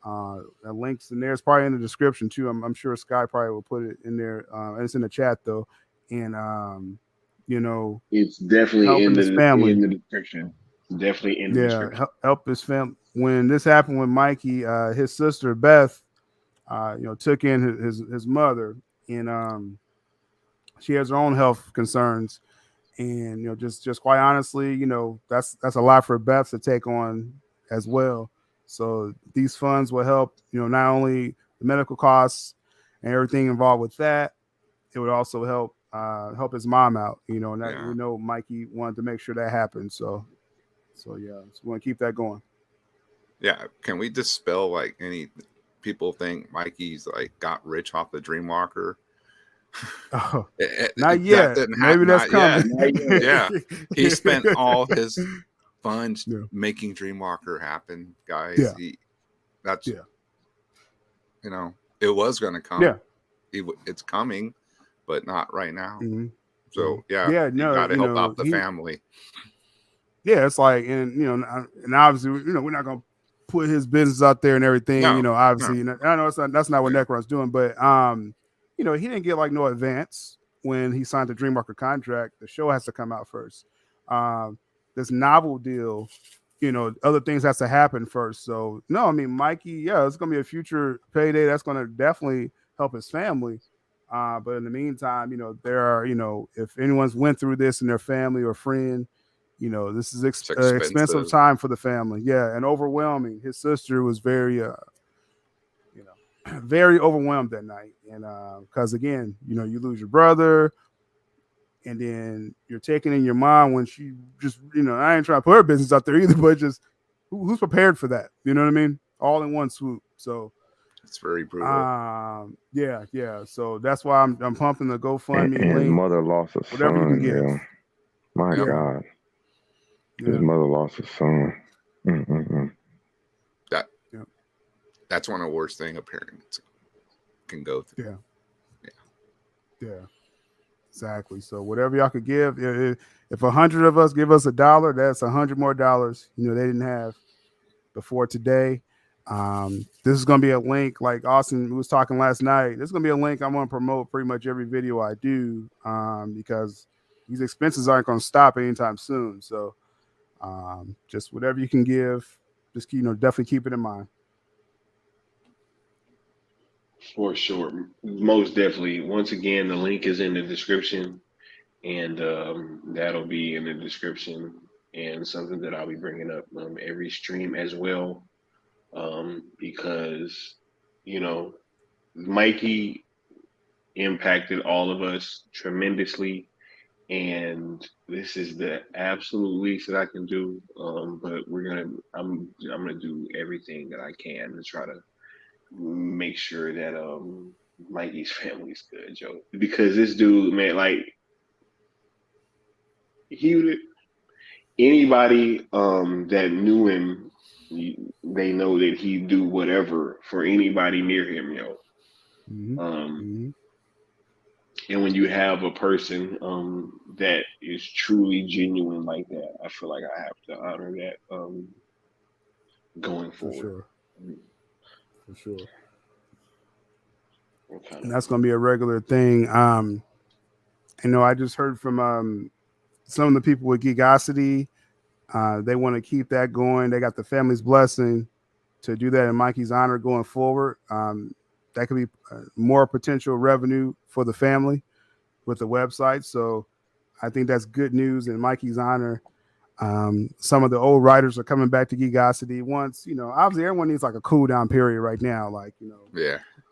The links in there. It's probably in the description too. I'm sure Sky probably will put it in there. And it's in the chat though. And, it's definitely in the description. Definitely in the description. Help his family. When this happened with Mikey, his sister Beth, took in his mother, and she has her own health concerns, and just quite honestly, that's a lot for Beth to take on as well. So these funds will help, not only the medical costs and everything involved with that, it would also help his mom out. We know Mikey wanted to make sure that happened. So yeah, so we want to keep that going. Yeah, can we dispel like any people think Mikey's like got rich off the Dreamwalker? Oh, not yet. Maybe that's coming. Yeah, he spent all his funds making Dreamwalker happen, guys. Yeah. It was going to come. Yeah, it's coming, but not right now. Mm-hmm. So you got to help out the family. Yeah, it's like, and obviously, we're not gonna put his business out there and everything. Obviously, I know that's not what Necron's doing, but he didn't get like no advance when he signed the Dreamwalker contract. The show has to come out first. This novel deal, other things has to happen first. So no, I mean Mikey, it's gonna be a future payday that's gonna definitely help his family. But in the meantime, there are, if anyone's went through this in their family or friend. This is expensive time for the family. Yeah, and overwhelming. His sister was very, very overwhelmed that night. And because, again, you lose your brother and then you're taking in your mom when she just, I ain't trying to put her business out there either, but just who's prepared for that? You know what I mean? All in one swoop. So it's very brutal. Yeah. So that's why I'm pumping the GoFundMe And his link. mother lost a Whatever you can son, give. yo. My God. His mother lost a son. That's one of the worst things a parent can go through. Yeah. Exactly. So whatever y'all could give, if 100 of us give us $1, that's 100 more dollars. They didn't have before today. This is going to be a link like Austin was talking last night. This is going to be a link I'm going to promote pretty much every video I do, because these expenses aren't going to stop anytime soon. So just whatever you can give, just definitely keep it in mind. For sure. Most definitely. Once again, the link is in the description, and that'll be in the description, and something that I'll be bringing up every stream as well, because, Mikey impacted all of us tremendously, and this is the absolute least that I can do. But I'm gonna do everything that I can to try to make sure that Mikey's family's good, Joe. Because this dude, man, like he anybody that knew him, they know that he'd do whatever for anybody near him, yo. And when you have a person that is truly genuine like that, I feel like I have to honor that going forward. For sure. Okay. And that's going to be a regular thing. I just heard from some of the people with Geekosity. They want to keep that going. They got the family's blessing to do that in Mikey's honor going forward. That could be more potential revenue for the family with the website. So I think that's good news in Mikey's honor. Some of the old writers are coming back to Geekosity once, obviously everyone needs like a cool down period right now. Like,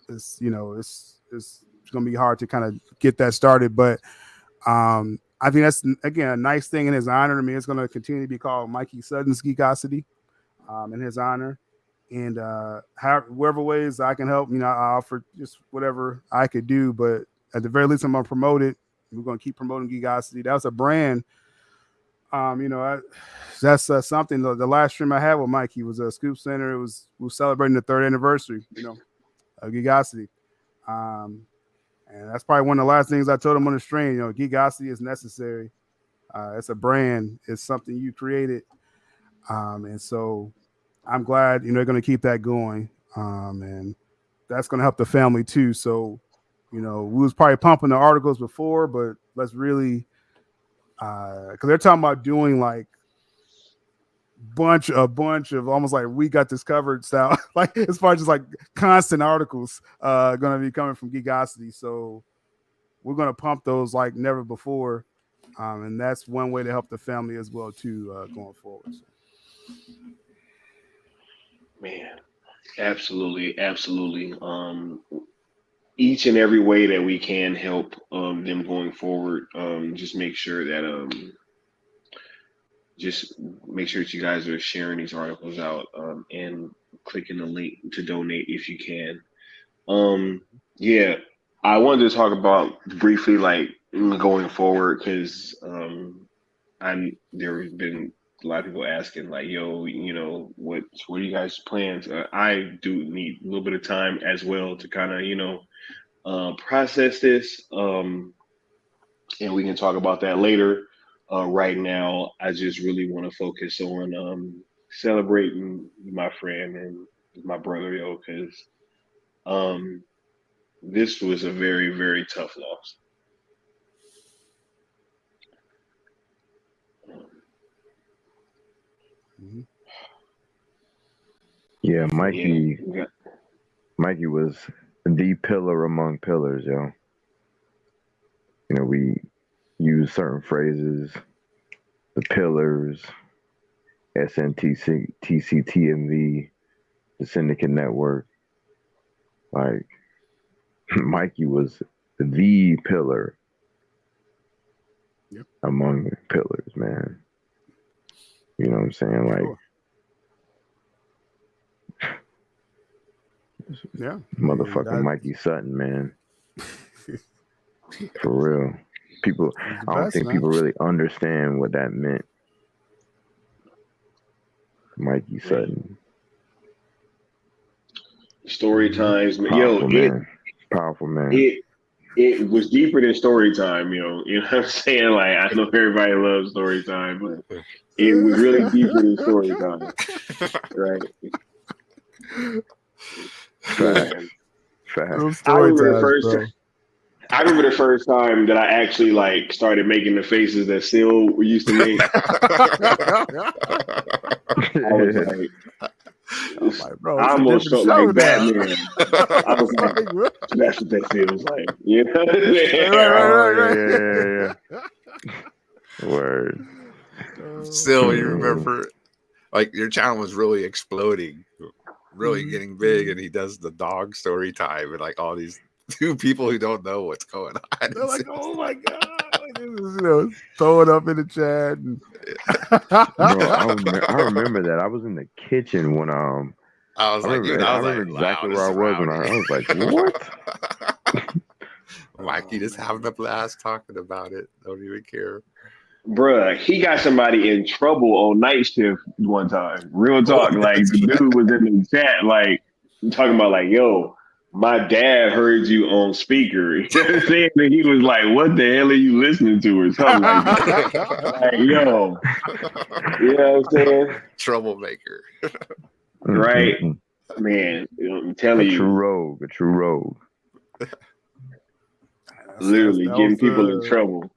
it's going to be hard to kind of get that started, but I think that's, again, a nice thing in his honor. I mean, it's going to continue to be called Mikey Sutton's Geekosity in his honor. And whatever ways I can help, I offer just whatever I could do. But at the very least, I'm going to promote it. We're going to keep promoting Geekosity. That was a brand. That's something. The last stream I had with Mikey was a Scoop Center. We were celebrating the 3rd anniversary, of Geekosity. And that's probably one of the last things I told him on the stream. Geekosity is necessary. It's a brand. It's something you created. And so I'm glad, they're going to keep that going. And that's going to help the family too. So, we was probably pumping the articles before, but let's really, because they're talking about doing like a bunch of almost like we got this covered style, like as far as just like constant articles going to be coming from Geekosity. So we're going to pump those like never before. And that's one way to help the family as well too, going forward. So. Man, absolutely. Each and every way that we can help them going forward, just make sure that you guys are sharing these articles out, and clicking the link to donate if you can. Yeah, I wanted to talk about briefly, like going forward, because there's been a lot of people asking, like, yo, what are you guys' plans? I do need a little bit of time as well to kind of process this, and we can talk about that later. Right now, I just really want to focus on celebrating my friend and my brother, yo, because this was a very, very tough loss. Yeah, Mikey was the pillar among pillars, yo. We use certain phrases, the pillars, SNTC, TCTMV, the Syndicate Network. Like, Mikey was the pillar among the pillars, man. You know what I'm saying? Like, yeah, motherfucking Mikey Sutton, man. For real. People, I don't think people really understand what that meant. Mikey Sutton. Story times, Powerful man. Powerful man. It was deeper than story time, yo. You know what I'm saying? Like, I know everybody loves story time, but it was really deeper than story time. Right? Fact. I remember the first time that I actually like started making the faces that Sil used to make. I was like, bro, I almost felt like Batman. I was like, that's what that feels like. You know what I'm saying? Yeah. Word. Still, you remember, like, your channel was really exploding, really getting big, and he does the dog story time, and like all these two people who don't know what's going on. They're like, oh my god, like, throw it up in the chat. And... Bro, I remember that. I was in the kitchen when I remember exactly where I was when I was like, what? Mikey just having a blast talking about it. Don't even care. Bruh, he got somebody in trouble on night shift one time. Real talk. Like, the dude was in the chat, like, talking about, like, yo, my dad heard you on speaker. You know what I'm saying? And he was like, what the hell are you listening to? Or something like that. Like, yo. You know what I'm saying? Troublemaker. Right? Man, I'm telling you. A true rogue. Literally getting people in trouble.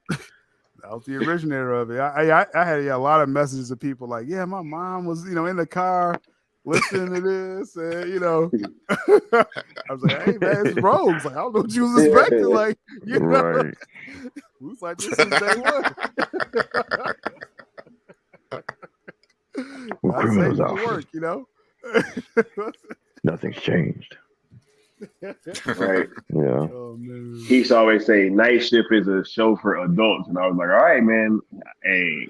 That was the originator of it. I had a lot of messages of people like, yeah, my mom was, in the car listening to this, and I was like, hey man, it's rogues. Like, I don't know what you was expecting. Like, right. We was like, this is day one. Well, criminals out work, Nothing's changed. Right. Yeah. Oh, man. He used to always say night shift is a show for adults, and I was like, all right, man. Hey,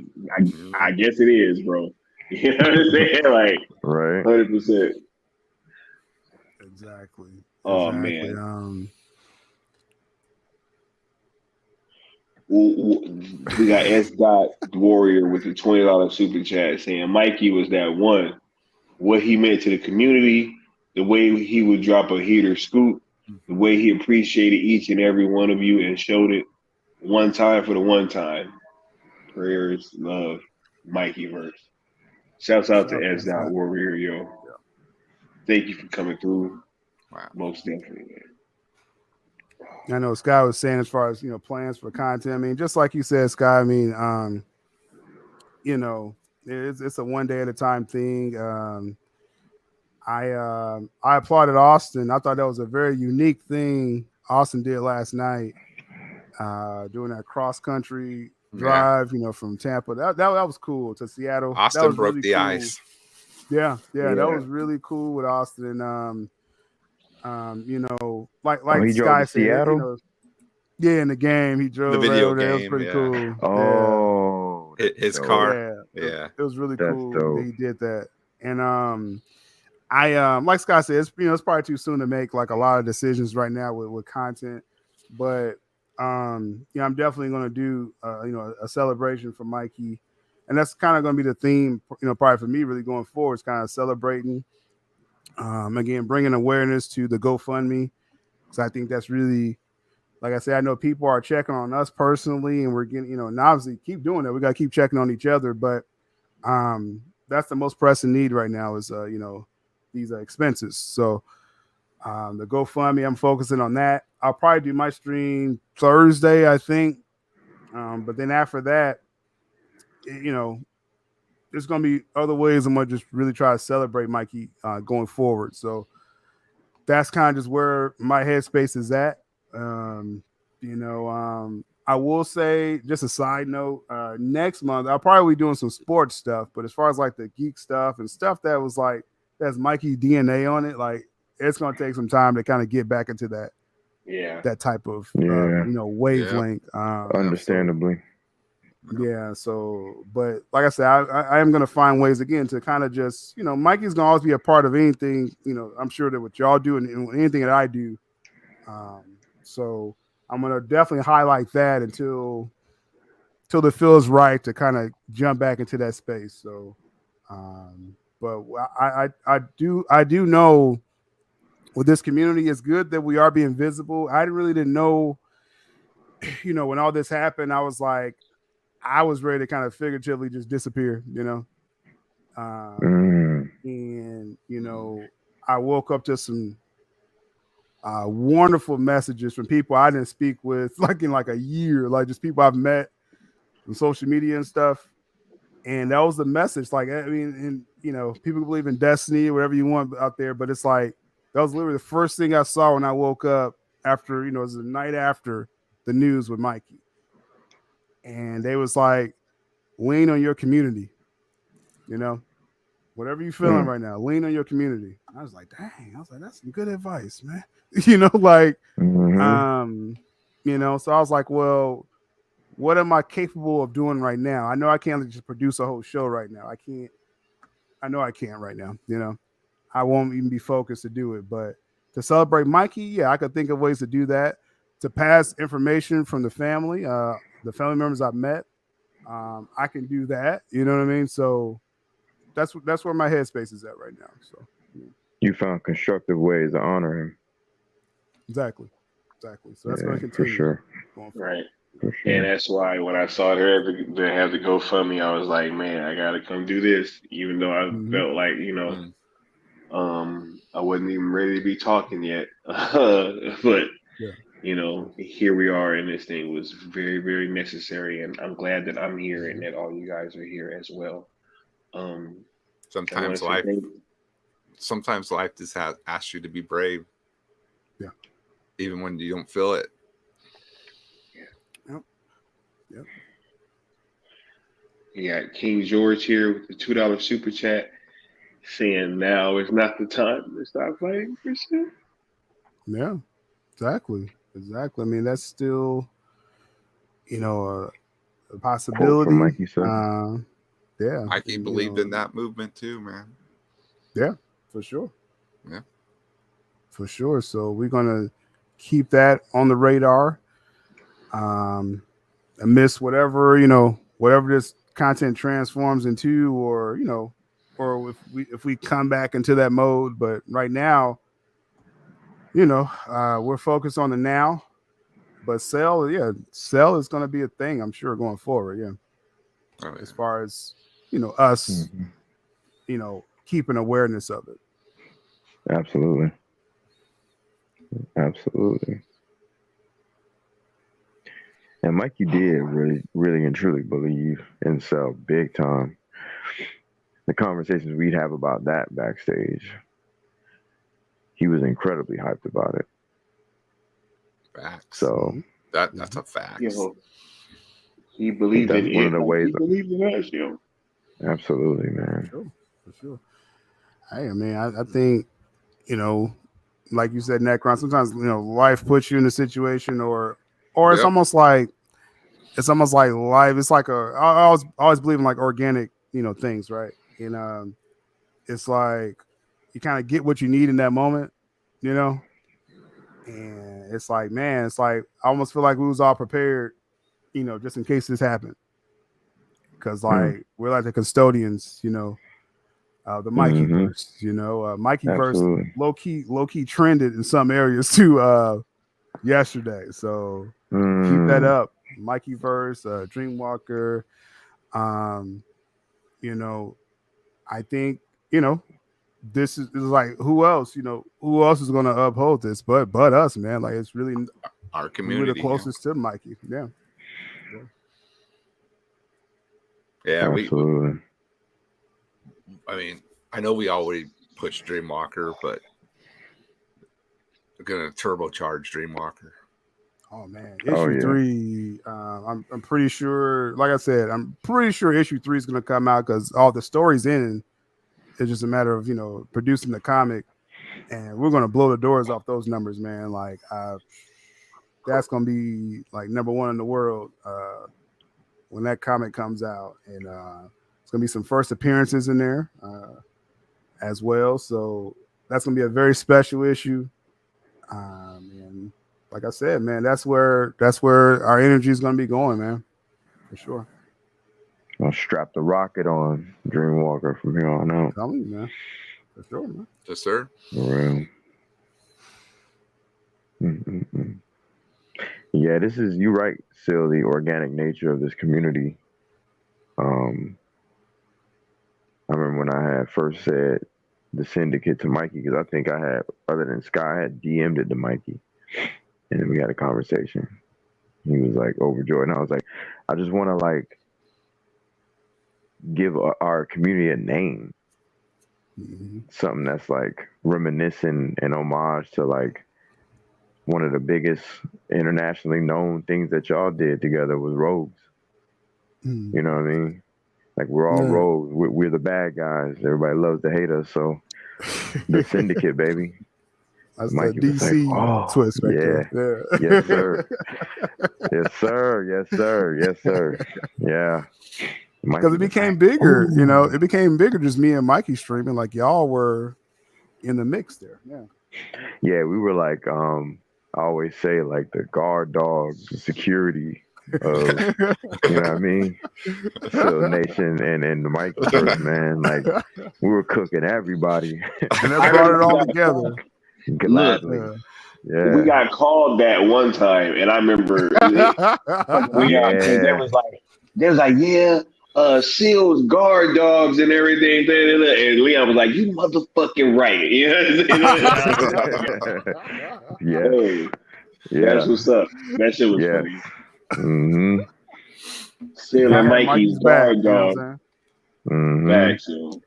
I guess it is, bro. You know what I'm saying? Like, right. 100%. Exactly. Oh man. We got S. Warrior with the $20 super chat saying Mikey was that one. What he meant to the community, the way he would drop a heater scoop, the way he appreciated each and every one of you and showed it one time for the one time. Prayers, love, Mikey verse. Shouts out to S. Warrior, yo. Yeah. Thank you for coming through. Wow. Most definitely, man. I know Sky was saying as far as plans for content. I mean, just like you said, Sky. I mean, it's a one day at a time thing. I applauded Austin. I thought that was a very unique thing Austin did last night, doing that cross country drive. From Tampa. That was cool to Seattle. Austin was broke really the cool. ice. Yeah, that was really cool with Austin. Like he Sky drove to said, Seattle? In the game he drove. The video right game, it was pretty cool. Oh, his dope. car. Yeah, it was really that's cool dope. that he did that. And I like Scott said, it's probably too soon to make like a lot of decisions right now with content, but I'm definitely going to do a celebration for Mikey, and that's kind of going to be the theme, probably for me really going forward. It's kind of celebrating, again, bringing awareness to the GoFundMe, because I think that's really, like I said, I know people are checking on us personally, and we're getting, and obviously keep doing that. We got to keep checking on each other, but that's the most pressing need right now is these expenses. So the GoFundMe, I'm focusing on that. I'll probably do my stream Thursday, I think. But then after that, there's going to be other ways I'm going to just really try to celebrate Mikey going forward. So that's kind of just where my headspace is at. I will say, just a side note, next month, I'll probably be doing some sports stuff. But as far as like the geek stuff and stuff that was like, that's Mikey DNA on it, like it's going to take some time to kind of get back into that. Yeah. That type of, wavelength. Understandably. Yeah. So, but like I said, I am gonna find ways again to kind of just, Mikey's gonna always be a part of anything. I'm sure that what y'all do and anything that I do. So I'm gonna definitely highlight that until it feels right to kind of jump back into that space. So, but I do know with this community, it's good that we are being visible. I really didn't know, when all this happened, I was ready to kind of figuratively just disappear, Mm. and I woke up to some wonderful messages from people I didn't speak with in a year, like just people I've met on social media and stuff. And that was the message. People believe in destiny or whatever you want out there, but it's like that was literally the first thing I saw when I woke up after, it was the night after the news with Mikey. And they was like, lean on your community, whatever you're feeling right now, lean on your community. I was like, dang, that's some good advice, man. So I was like, well, what am I capable of doing right now? I know I can't just produce a whole show right now. I know I can't right now. I won't even be focused to do it. But to celebrate Mikey, yeah, I could think of ways to do that. To pass information from the family members I've met, I can do that. You know what I mean? So that's where my headspace is at right now. So you found constructive ways to honor him. Exactly. So that's going to continue. For sure. Right. For sure. And that's why when I saw her to have the GoFundMe, I was like, man, I gotta come do this, even though I felt like, I wasn't even ready to be talking yet. But here we are, and this thing was very, very necessary, and I'm glad that I'm here and that all you guys are here as well. Sometimes life just asks you to be brave. Yeah. Even when you don't feel it. Yep. You got King George here with the $2 super chat saying now is not the time to stop fighting for shit. Yeah, exactly. I mean, that's still, a possibility. Quote from Mikey Sutton. Yeah. Mikey believed in that movement too, man. Yeah, for sure. Yeah. For sure. So we're gonna keep that on the radar. Amidst whatever this content transforms into, or if we come back into that mode. But right now, we're focused on the now. But sell is going to be a thing, I'm sure, going forward. Yeah. Oh, yeah. As far as us, keeping awareness of it. Absolutely. And Mikey did really, really and truly believe in self big time. The conversations we'd have about that backstage, he was incredibly hyped about it. Facts. So that's a fact. He believed in one of the ways. He believed in us, Absolutely, man. For sure. Hey, I mean, I think, like you said, Necron, sometimes, life puts you in a situation or it's almost like life. It's like I always believe in like organic, things, right? And it's like you kind of get what you need in that moment, and it's like, man, I almost feel like we was all prepared, just in case this happened. Because we're like the custodians, the Mikey verse, Mikey verse low key trended in some areas too yesterday. So keep that up. Mikey verse, Dreamwalker. I think, this is like who else is gonna uphold this but us, man. Like it's really our community. We're the closest to Mikey. Yeah. Yeah, absolutely. I mean, I know we already pushed Dreamwalker, but we're gonna turbocharge Dreamwalker. Oh man, issue 3. I'm pretty sure. Like I said, I'm pretty sure issue 3 is gonna come out because all the stories in. It's just a matter of producing the comic, and we're gonna blow the doors off those numbers, man. Like that's gonna be like number 1 in the world. when that comic comes out, and it's gonna be some first appearances in there as well. So that's gonna be a very special issue. And like I said, man, that's where our energy is gonna be going, man, for sure. I'll strap the rocket on Dreamwalker from here on out. I'm telling you, man, for sure, man. Yes, sir. For real. Mm-mm-mm. Yeah, this is, you right, still the organic nature of this community. I remember when I had first said the syndicate to Mikey, because I think I had, other than Sky, I had DM'd it to Mikey. And then we had a conversation. He was like overjoyed. And I was like, I just want to like give our community a name. Mm-hmm. Something that's like reminiscent and homage to like one of the biggest internationally known things that y'all did together was Rogues. Mm-hmm. You know what I mean? Like we're all rogues. We're the bad guys. Everybody loves to hate us. So the syndicate, baby. That's Mikey the was DC like, oh, twist right there. Yeah. Yes, sir. Yes, sir. Yes, sir. Yes, sir. Yeah. Because it became bigger, you know, it became bigger just me and Mikey streaming. Like y'all were in the mix there. Yeah. Yeah, we were like, I always say like the guard dogs, the security of, you know what I mean? Still Nation and the Mikey first, man. Like we were cooking everybody. And that brought it all together. Gladly. We got called that one time, and I remember they was like, yeah, Seals, guard dogs, and everything. And Leon was like, you motherfucking right. You know what I'm saying? Yes. Hey, that's what's up. That shit was funny. Mm-hmm. Seal and Mikey's guard dog. Mm-hmm. Back, so.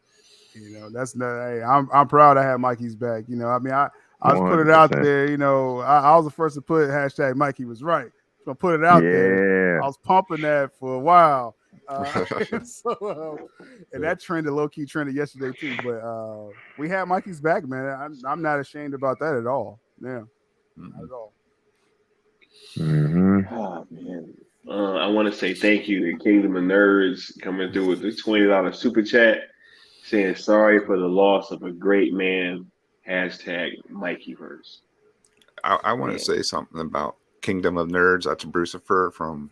You know, that's not. Hey, I'm proud I had Mikey's back. You know, I mean, I was put it out there. You know, I was the first to put hashtag Mikey was right. So put it out there. I was pumping that for a while. And that low key trended yesterday too. But we had Mikey's back, man. I'm not ashamed about that at all. Yeah, not at all. Mm-hmm. Oh man. I want to say thank you to Kingdom of Nerds coming through with the $20 super chat, saying sorry for the loss of a great man. Hashtag Mikeyverse. I want to say something about Kingdom of Nerds. That's Brucifer from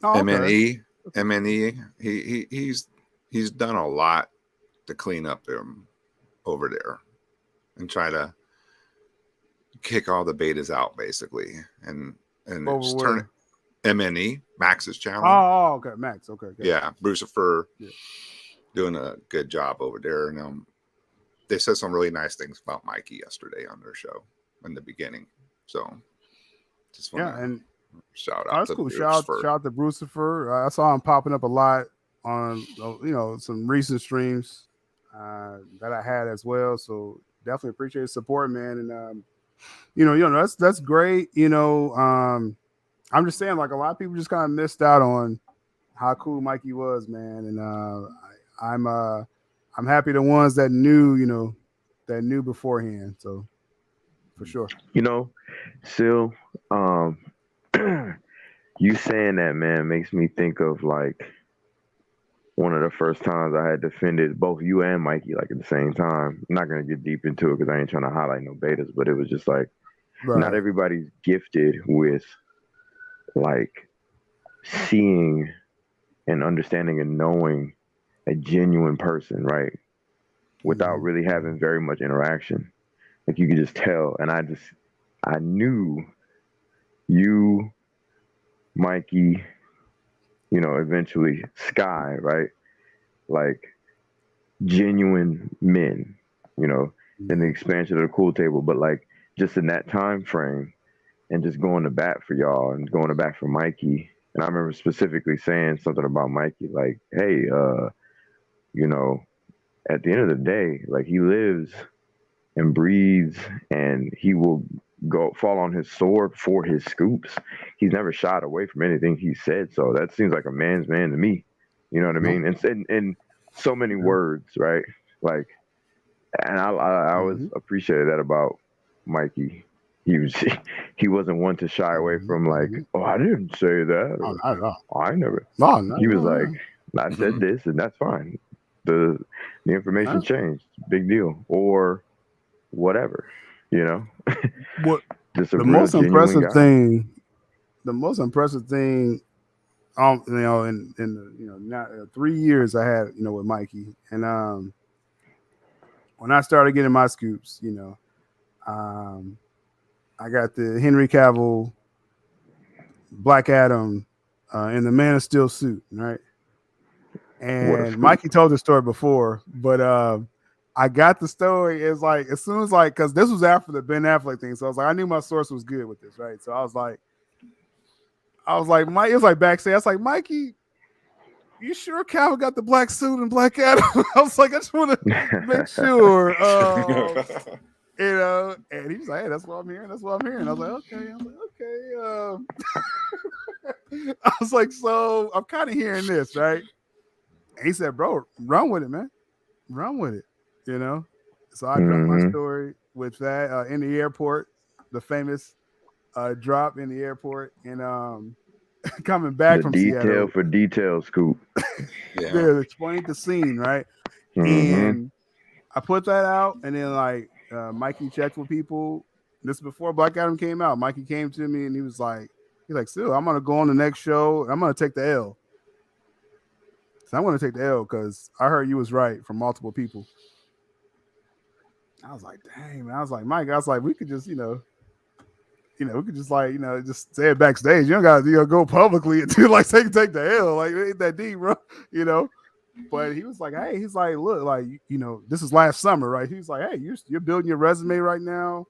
MNE. MNE. He's done a lot to clean up them over there and try to kick all the betas out, basically, and it's turning MNE, Max's channel. Oh, okay, Max. Okay. Yeah, Brucifer doing a good job over there, and they said some really nice things about Mikey yesterday on their show in the beginning. So, just want to shout out. That's cool. Shout out to Brucifer. I saw him popping up a lot on some recent streams that I had as well. So definitely appreciate the support, man. And that's great. I'm just saying, like, a lot of people just kind of missed out on how cool Mikey was, man. And I'm happy the ones that knew beforehand. So for sure. Still, you saying that, man, makes me think of like one of the first times I had defended both you and Mikey like at the same time. I'm not gonna get deep into it because I ain't trying to highlight no betas, but it was just like not everybody's gifted with like seeing and understanding and knowing a genuine person, right? Without really having very much interaction. Like you could just tell. And I knew you, Mikey, eventually Sky, right? Like genuine men, in the expansion of the Cool Table, but like just in that time frame and just going to bat for y'all and going to bat for Mikey. And I remember specifically saying something about Mikey, like, hey, at the end of the day, like he lives and breathes and he will fall on his sword for his scoops. He's never shied away from anything he said. So that seems like a man's man to me. You know what I mean? And in so many words, right? Like, and I always appreciated that about Mikey. he was he wasn't one to shy away from like, oh, I didn't say that. Oh, Or, not at all. I never. No, not He at was all, like, I said this, and that's fine. The information changed. Big deal. Or whatever. You know. What Just a the real most genuine impressive guy. thing, you know, in the 3 years I had, with Mikey, and when I started getting my scoops, I got the Henry Cavill, Black Adam, in the Man of Steel suit, right? And scoop. Mikey told the story before, but I got the story. It's like as soon as because this was after the Ben Affleck thing, so I was like, I knew my source was good with this, right? So I was like, Mike. It was like backstage. I was like, Mikey, you sure Cal got the black suit and Black Adam? I was like, I just want to make sure, And he was like, hey, that's what I'm hearing. That's what I'm hearing. I was like, okay. I was like, so I'm kind of hearing this, right? And he said, bro, run with it, man. Run with it, So I dropped my story with that in the airport, the famous drop in the airport, and coming back from detail Seattle. for detail scoop. Yeah, explained the scene, right? And I put that out, and then Mikey checked with people. This is before Black Adam came out. Mikey came to me and he was like, still, I'm gonna go on the next show. And I'm gonna take the L. So I'm gonna take the L because I heard you was right from multiple people. I was like, dang, man. I was like, Mike, we could just, we could just just say it backstage. You don't gotta go publicly and take the L. Like, it ain't that deep, bro. But he was like, hey, he's like, look, this is last summer, right? He's like, hey, you're building your resume right now.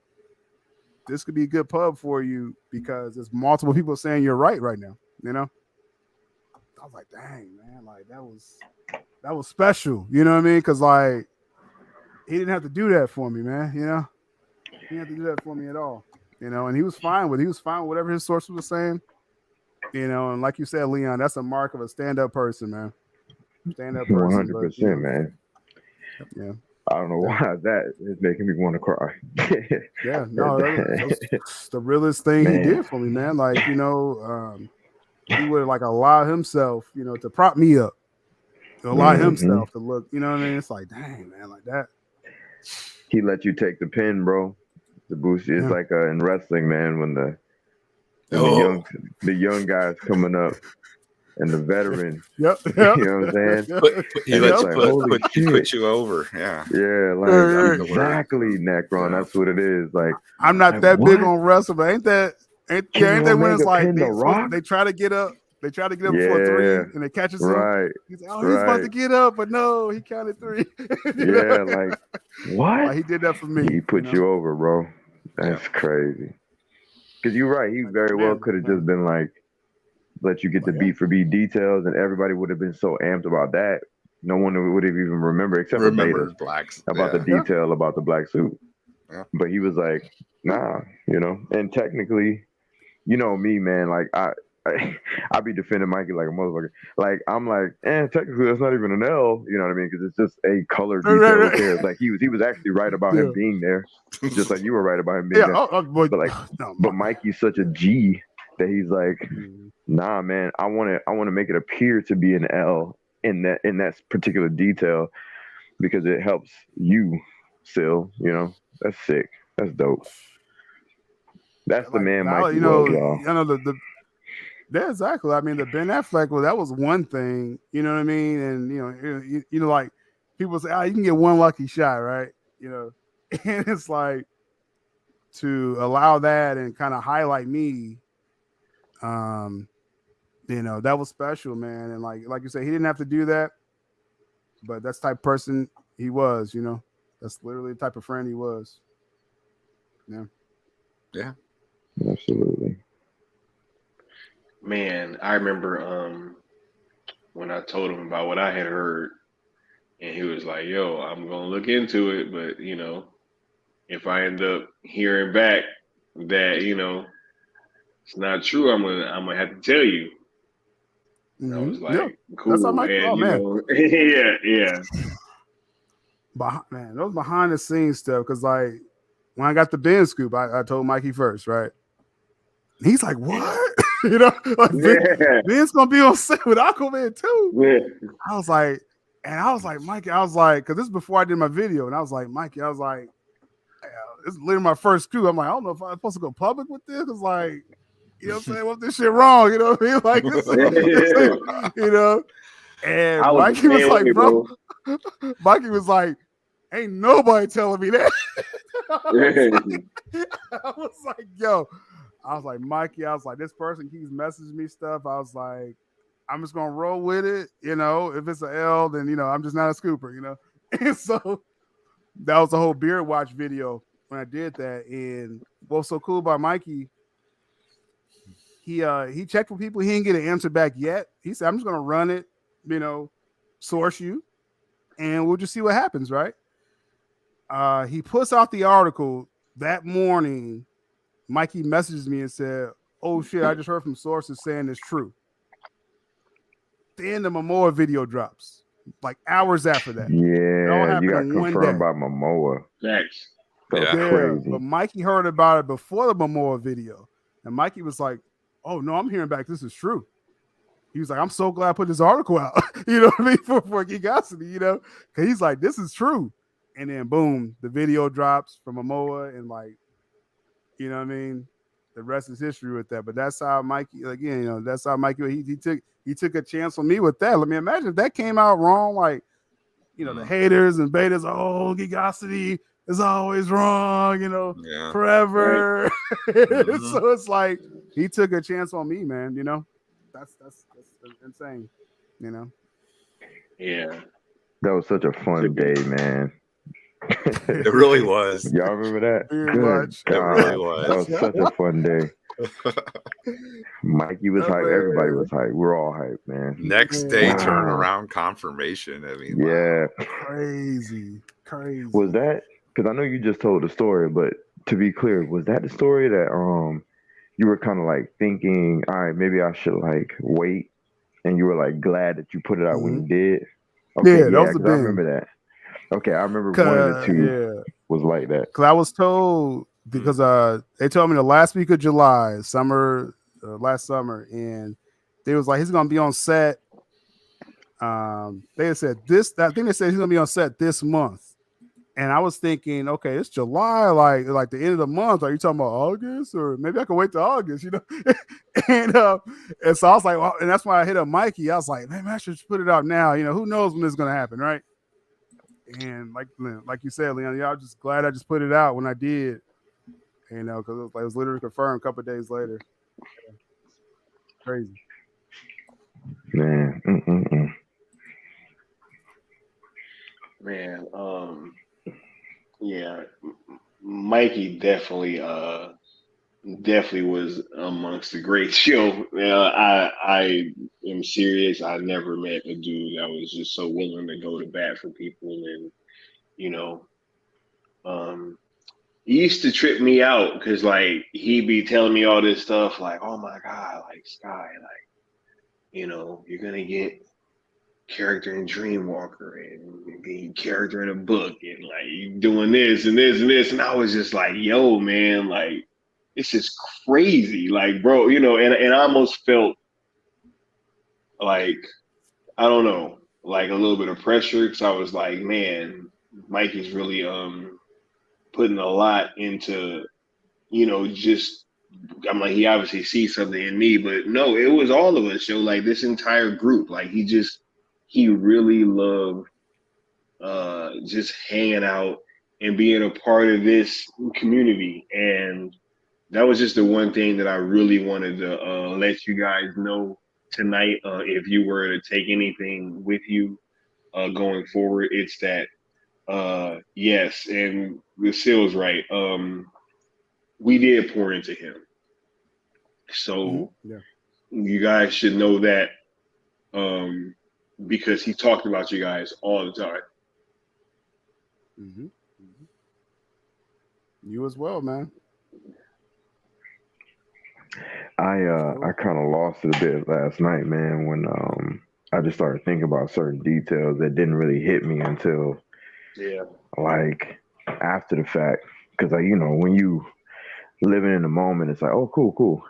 This could be a good pub for you because there's multiple people saying you're right now. I was like, dang, man, that was special. You know what I mean? Because he didn't have to do that for me, man. He didn't have to do that for me at all. And he was fine with whatever his source was saying. And like you said, Leon, that's a mark of a stand-up person, man. Stand-up person. 100%, man. Yeah. I don't know why that is making me want to cry. Yeah, no, that's the realest thing he did for me, man. He would allow himself, to prop me up, to allow himself to look, you know what I mean? It's like, dang, man, like that. He let you take the pin, bro. The boost. It's like in wrestling, man, when the young guys coming up and the veteran. Yep. You know what I'm saying? He lets you put you over. Yeah. Yeah, exactly, Necron. That's what it is. Like, I'm not that big on wrestling, but ain't that when it's like they try to get up. They try to get up for 3 and they catch us. Right. He's like, he's about to get up, but no, he counted 3. Like what? He did that for me. He put you over, bro. That's crazy. Because you're right. He very well could have just been like, let you get the beat for beat details, and everybody would have been so amped about that. No one would have even remembered except for Beta blacks about the detail about the black suit. Yeah. But he was like, nah, And technically, me, man, like I be defending Mikey like a motherfucker. Like I'm like, technically that's not even an L, you know what I mean? Because it's just a color detail. Who cares? Like he was actually right about him being there, just like you were right about him being there. But Mikey's such a G that he's like, nah, man, I want to make it appear to be an L in that particular detail because it helps you still, That's sick. That's dope. That's the man Mikey was, y'all. Yeah, exactly. I mean, the Ben Affleck, that was one thing, you know what I mean? And, like people say, you can get one lucky shot, right? And it's like to allow that and kind of highlight me, that was special, man. And like you said, he didn't have to do that, but that's the type of person he was, that's literally the type of friend he was. Yeah. Yeah. Absolutely. Man, I remember when I told him about what I had heard, and he was like, yo, I'm gonna look into it, but if I end up hearing back that, it's not true, I'm gonna have to tell you. And I was like, cool. That's how man. Yeah. But man, those behind the scenes stuff, because when I got the Ben scoop, I told Mikey first, right? He's like, what? You know, like Ben's gonna be on set with Aquaman too. Yeah. I was like, Mikey, because this is before I did my video, and I was like, Mikey, this is literally my first scoop. I'm like, I don't know if I'm supposed to go public with this. It's like, you know what I'm saying? What this shit wrong? You know what I mean? Like this you know. And Mikey was like, bro. Mikey was like, ain't nobody telling me that. I was like, yo. I was like, Mikey, this person keeps messaging me stuff. I was like, I'm just gonna roll with it, you know. If it's an L, then you know, I'm just not a scooper, you know. And so that was the whole Beard Watch video when I did that. And what's so cool about Mikey, he checked for people, he didn't get an answer back yet. He said, I'm just gonna run it, you know, source you, and we'll just see what happens, right? He puts out the article that morning. Mikey messages me and said, oh shit, I just heard from sources saying it's true. Then the Momoa video drops, like hours after that. Yeah, you got confirmed by Momoa. Thanks. Crazy. But Mikey heard about it before the Momoa video. And Mikey was like, oh no, I'm hearing back this is true. He was like, I'm so glad I put this article out. You know what I mean? For Geekosity, you know? Because he's like, this is true. And then boom, the video drops from Momoa, and like, you know what I mean? The rest is history with that. But that's how Mikey, again, you know, that's how Mikey, he took a chance on me with that. Let me imagine if that came out wrong, like, you know, the haters and betas, oh, Geekosity is always wrong, you know, forever. Right. So it's like he took a chance on me, man. You know, that's insane. You know. Yeah. That was such a fun day, man. It really was. Y'all remember that? Very much. It really was. That was such a fun day. Mikey was hype. Everybody was hype. We're all hype, man. Next day, turnaround confirmation. I mean, yeah, crazy. Was that? Because I know you just told the story, but to be clear, was that the story that you were kind of like thinking, all right, maybe I should like wait, and you were like glad that you put it out when you did? Okay, yeah, that was the I remember that. Okay, I remember one of the two was like that. Because I was told, because they told me the last week of July, last summer, and they was like, he's gonna be on set. They said I think they said he's gonna be on set this month. And I was thinking, okay, it's July, like the end of the month. Are you talking about August, or maybe I can wait till August, you know? and so I was like, well, and that's why I hit up Mikey. I was like, man, I should put it out now. You know, who knows when this is gonna happen, right? And like you said, Leon, I'm just glad I just put it out when I did. You know, because it was literally confirmed a couple of days later. Crazy, man. Man, yeah, Mikey definitely was amongst the greats. Yo, I am serious. I never met a dude that was just so willing to go to bat for people, and you know, he used to trip me out because like he'd be telling me all this stuff, like, oh my God, like Sky, like, you know, you're gonna get character in Dreamwalker and be character in a book, and like you doing this and this and this, and I was just like, yo, man, like this is crazy, like, bro, you know, and I almost felt like, I don't know, like a little bit of pressure, because I was like, man, Mikey's really putting a lot into, you know, just, I'm like, he obviously sees something in me, but no, it was all of us, yo, like this entire group, like he really loved just hanging out and being a part of this community. And that was just the one thing that I really wanted to let you guys know tonight. If you were to take anything with you going forward, it's that, yes, and Lucille's right. We did pour into him. So you guys should know that, because he talked about you guys all the time. You as well, man. I kind of lost it a bit last night, man, when I just started thinking about certain details that didn't really hit me until like after the fact. because like when you living in the moment, it's like, oh, cool,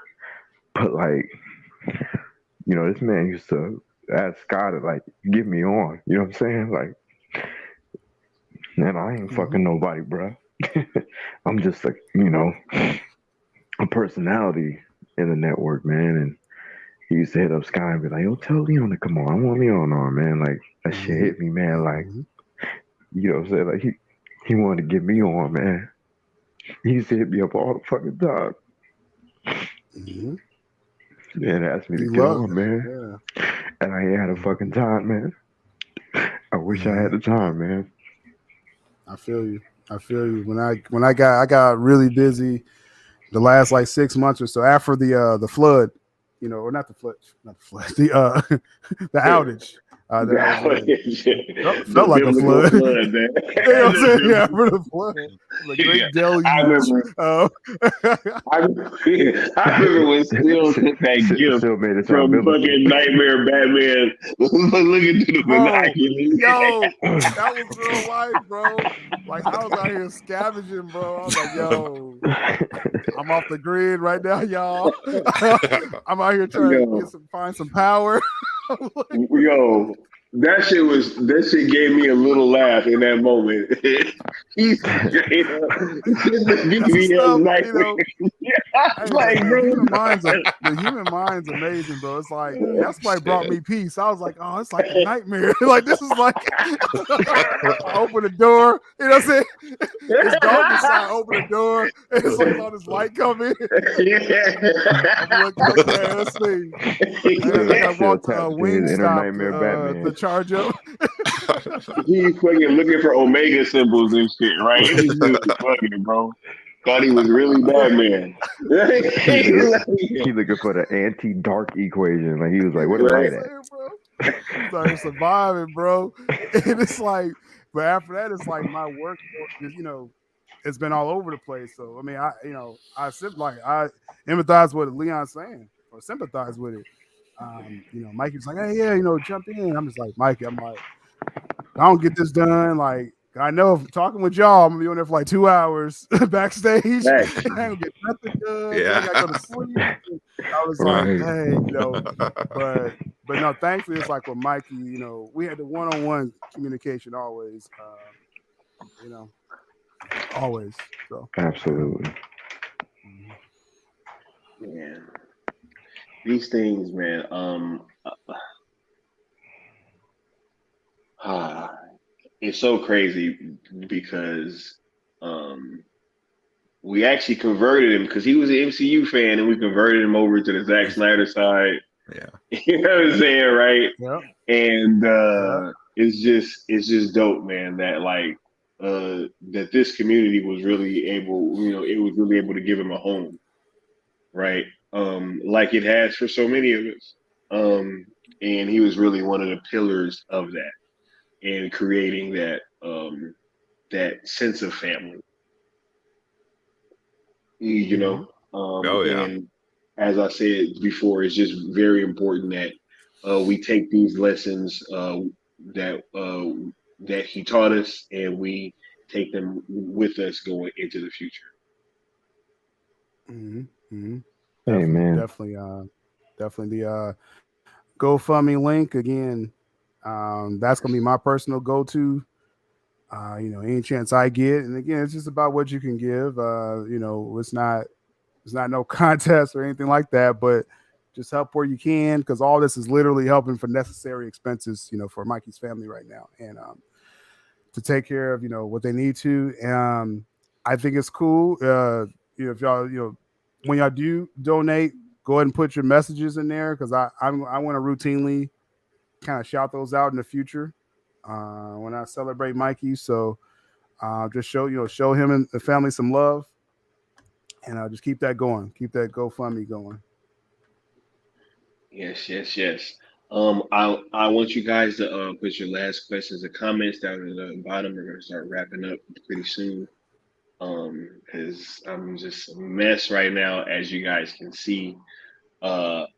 but like this man used to ask Scott to like get me on. You know what I'm saying? Like, man, I ain't fucking nobody, bruh. I'm just like a personality in the network, man, and he used to hit up Sky and be like, yo, tell Leon to come on. I want Leon on, man. Like, that shit hit me, man. Like, you know what I'm saying? Like, he wanted to get me on, man. He used to hit me up all the fucking time. Man, asked me to get on, man. Yeah. And I ain't had a fucking time, man. I wish I had the time, man. I feel you. When I got really busy the last like 6 months or so after the flood, or not the flood, the outage. Felt like a flood. Man. You know what I'm saying? Yeah, after the flood, the great deluge. I remember when Still took that gift from fucking Nightmare Batman, looking through the binoculars. Yo, that was real life, bro. Like, I was out here scavenging, bro. I was like, yo, I'm off the grid right now, y'all. I'm out here trying to find some power. Yo, that shit gave me a little laugh in that moment. He's straight up. The human mind's amazing, bro. It's like that's why it brought me peace. I was like, oh, it's like a nightmare. Like, this is like I open the door, you know what I'm saying? It's dark inside, I open the door, and it's like all this light coming. I'm like, okay, let's see. I walked Wingstop to charge up. He's fucking looking for Omega symbols and shit, right? This dude was fucking, bro. Thought he was really Batman. He looking for the anti-dark equation. Like, he was like, what is that? He's like, surviving, bro. And it's like, but after that, it's like my work, it's been all over the place. So I mean, I empathize with what Leon's saying, or sympathize with it. Mikey was like, hey, yeah, jump in. I'm just like, Mikey, I'm like, I don't get this done. Like, I know if talking with y'all, I'm gonna be on there for like 2 hours backstage. I don't get nothing done. Yeah. I gotta go to sleep. I was like, hey, but no, thankfully it's like with Mikey, we had the one-on-one communication always. Always. So absolutely. Yeah. These things, man. It's so crazy because we actually converted him because he was an MCU fan, and we converted him over to the Zack Snyder side. Yeah, you know what I'm saying, right? Yeah. And it's just dope, man. That like that this community was really able, it was really able to give him a home, right? Like it has for so many of us. And he was really one of the pillars of that, and creating that that sense of family. And as I said before, it's just very important that we take these lessons that he taught us, and we take them with us going into the future. Hey, man. Definitely the GoFundMe link again. That's gonna be my personal go-to. Any chance I get, and again, it's just about what you can give. It's not no contest or anything like that, but just help where you can, because all this is literally helping for necessary expenses, for Mikey's family right now, and to take care of what they need to. I think it's cool. If y'all, when y'all do donate, go ahead and put your messages in there, because I want to routinely kind of shout those out in the future when I celebrate Mikey. So just show him and the family some love, and just keep that going. Keep that GoFundMe going. Yes. I want you guys to put your last questions and comments down at the bottom. We're gonna start wrapping up pretty soon. Because I'm just a mess right now, as you guys can see. But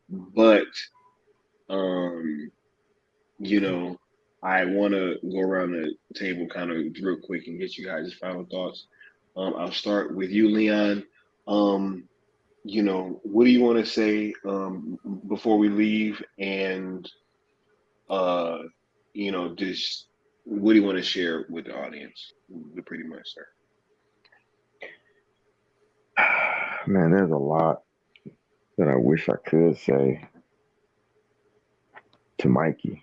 I want to go around the table kind of real quick and get you guys' final thoughts. I'll start with you, Leon. You know, what do you want to say before we leave? And uh, you know, just what do you want to share with the audience? Pretty much, sir. Man, there's a lot that I wish I could say to Mikey.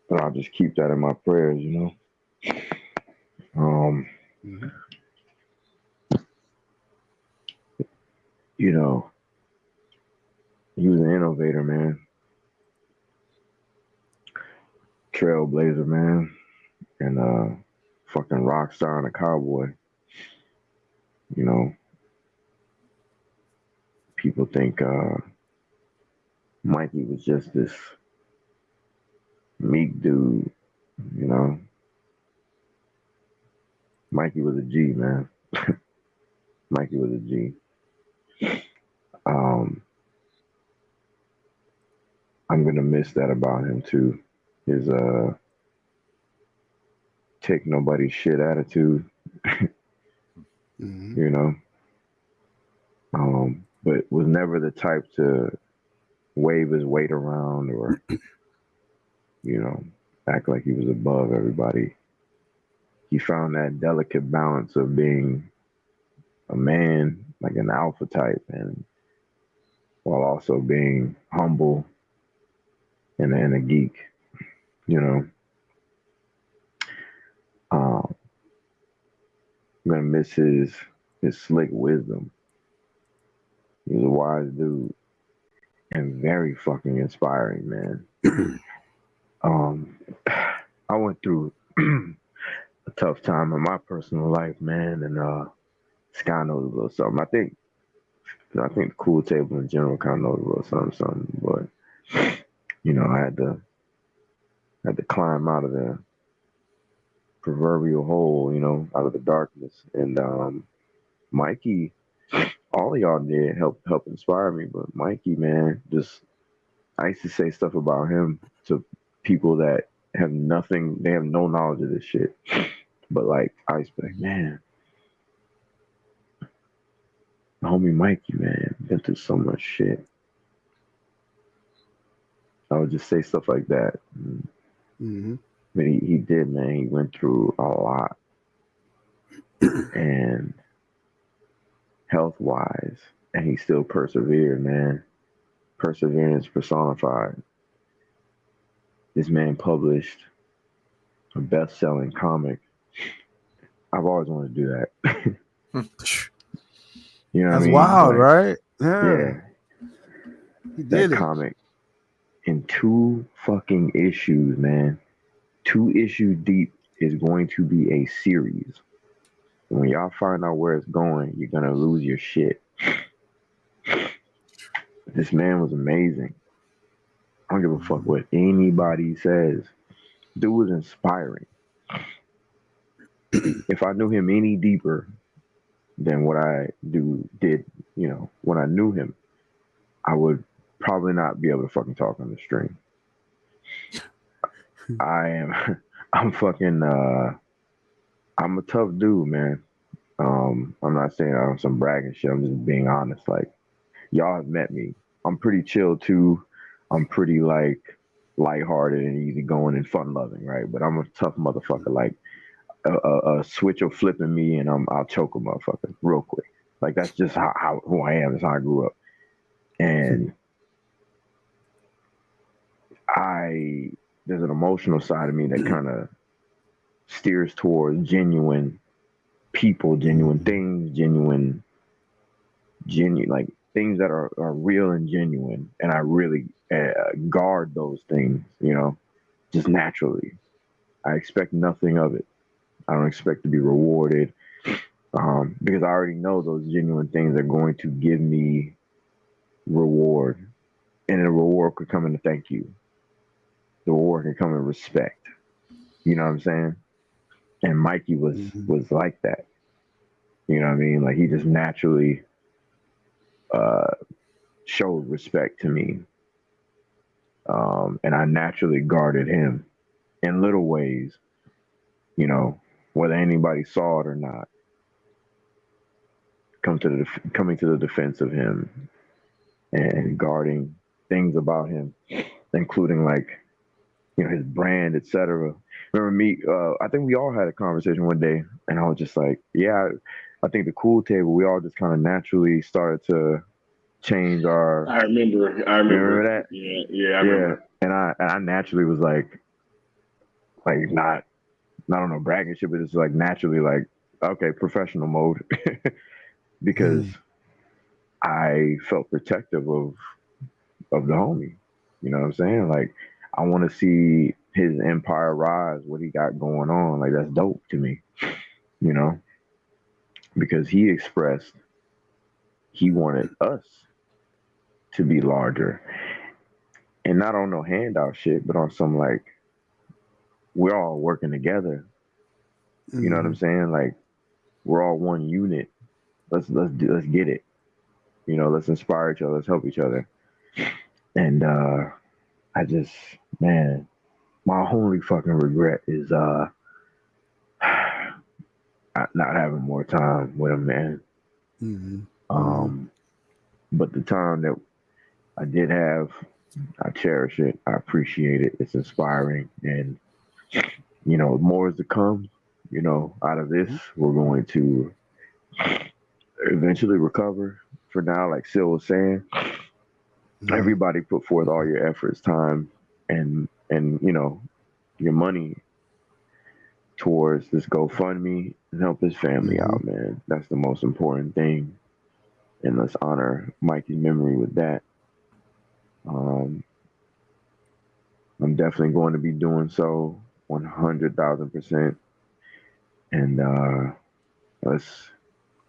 But I'll just keep that in my prayers, you know. You know, he was an innovator, man. Trailblazer, man. And fucking rock star and a cowboy. You know, people think Mikey was just this meek dude, you know. Mikey was a G, man. Mikey was a G. I'm gonna miss that about him too. His take nobody's shit attitude. You know. But was never the type to wave his weight around or, you know, act like he was above everybody. He found that delicate balance of being a man, like an alpha type, and while also being humble and a geek, you know. I'm gonna miss his slick wisdom. He was a wise dude and very fucking inspiring, man. I went through a tough time in my personal life, man, and Sky knows a little something. I think the cool table in general kind of knows a little something, but you know, I had to climb out of the proverbial hole, you know, out of the darkness. And Mikey, all of y'all did help inspire me, but Mikey, man, just I used to say stuff about him to people that have nothing, they have no knowledge of this shit. But like I used to be like, man, homie Mikey, man, been through so much shit. I would just say stuff like that. But he did, man. He went through a lot. And health-wise, and he still persevered, man. Perseverance personified. This man published a best-selling comic. I've always wanted to do that. You know what I mean? Wild, like, right? Yeah. He did that it. comic in 2 fucking issues, man. 2 issues deep is going to be a series. And when y'all find out where it's going, you're gonna lose your shit. This man was amazing. I don't give a fuck what anybody says. Dude was inspiring. If I knew him any deeper than what I did, you know, when I knew him, I would probably not be able to fucking talk on the stream. I'm fucking, I'm a tough dude, man. I'm not saying I'm some bragging shit. I'm just being honest. Like, y'all have met me. I'm pretty chill too. I'm pretty like lighthearted and easygoing and fun loving, right? But I'm a tough motherfucker. Like a switch will flip in me and I'll choke a motherfucker real quick. Like that's just how who I am. That's how I grew up. And there's an emotional side of me that kind of steers towards genuine people, genuine things, genuine like things that are real and genuine. And I really guard those things, you know, just naturally. I expect nothing of it. I don't expect to be rewarded because I already know those genuine things are going to give me reward. And the reward could come in a thank you. The reward can come in respect. You know what I'm saying? And Mikey was like that. You know what I mean? Like he just naturally showed respect to me. And I naturally guarded him in little ways, whether anybody saw it or not. Coming to the defense of him and guarding things about him, including like his brand, etc. Remember me? I think we all had a conversation one day, and I was just like, yeah, I think the cool table. We all just kind of naturally started to change our. I remember. Remember that? Yeah, I remember. And I naturally was like not on no bragging shit, but it's like naturally like, okay, professional mode, because I felt protective of the homie. You know what I'm saying? Like, I want to see his empire rise, what he got going on. Like, that's dope to me, because he expressed he wanted us to be larger, and not on no handout shit, but on some like, we're all working together. You know what I'm saying? Like, we're all one unit. Let's get it. Let's inspire each other. Let's help each other. And I just, man, my only fucking regret is not having more time with him, man. But the time that I did have, I cherish it. I appreciate it. It's inspiring, and more is to come. Out of this, we're going to eventually recover. For now, like Sil was saying, everybody put forth all your efforts, time, and your money towards this GoFundMe and help his family out, man. That's the most important thing. And let's honor Mikey's memory with that. I'm definitely going to be doing so 100,000%. And let's,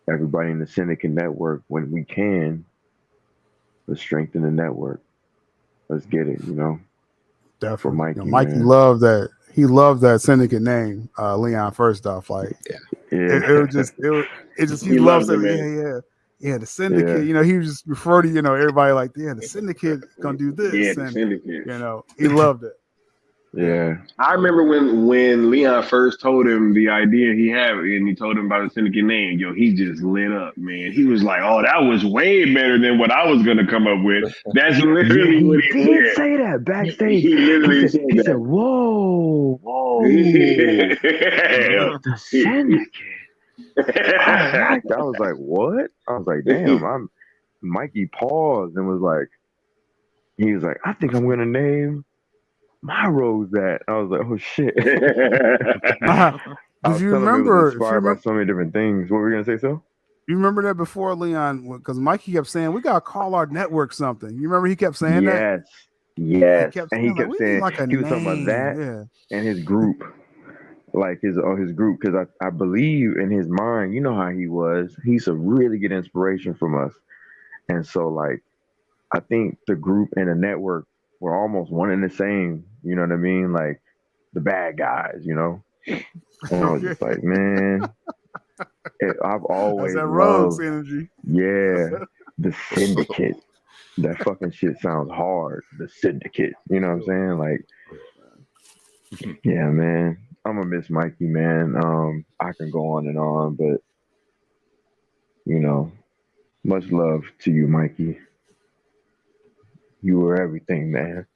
everybody in the Syndicate Network, when we can, let's strengthen the network. Let's get it, Definitely. For Mikey, Mikey man. loved that. He loved that Syndicate name, Leon. First off, like, it just he loves it. Yeah, the Syndicate. He was just refer to everybody like, the Syndicate gonna do this. Yeah, the and Syndicate. He loved it. Yeah. I remember when Leon first told him the idea he had, and he told him about the Syndicate name. He just lit up, man. He was like, "Oh, that was way better than what I was gonna come up with." That's literally what he did said. say that backstage. He literally said he that. said, "Whoa, the Syndicate." I was like, "What?" I was like, "Damn." Mikey paused and was like, "I think I'm gonna name my rose that." I was like, "Oh shit." Did you remember? Inspired by so many different things. What were we gonna say, so? You remember that before, Leon? Because Mikey kept saying we gotta call our network something. You remember he kept saying that? Yes. He kept And he kept saying like he was talking about that and his group, like his group, because I believe in his mind, you know how he was. He used to really get inspiration from us, and so like I think the group and the network were almost one and the same. You know what I mean? Like the bad guys, And I was just like, man, I've always that loved Rogues energy. Yeah, the Syndicate. That fucking shit sounds hard. The Syndicate. You know what I'm saying? Like, yeah, man. I'm gonna miss Mikey, man. I can go on and on, but much love to you, Mikey. You were everything, man.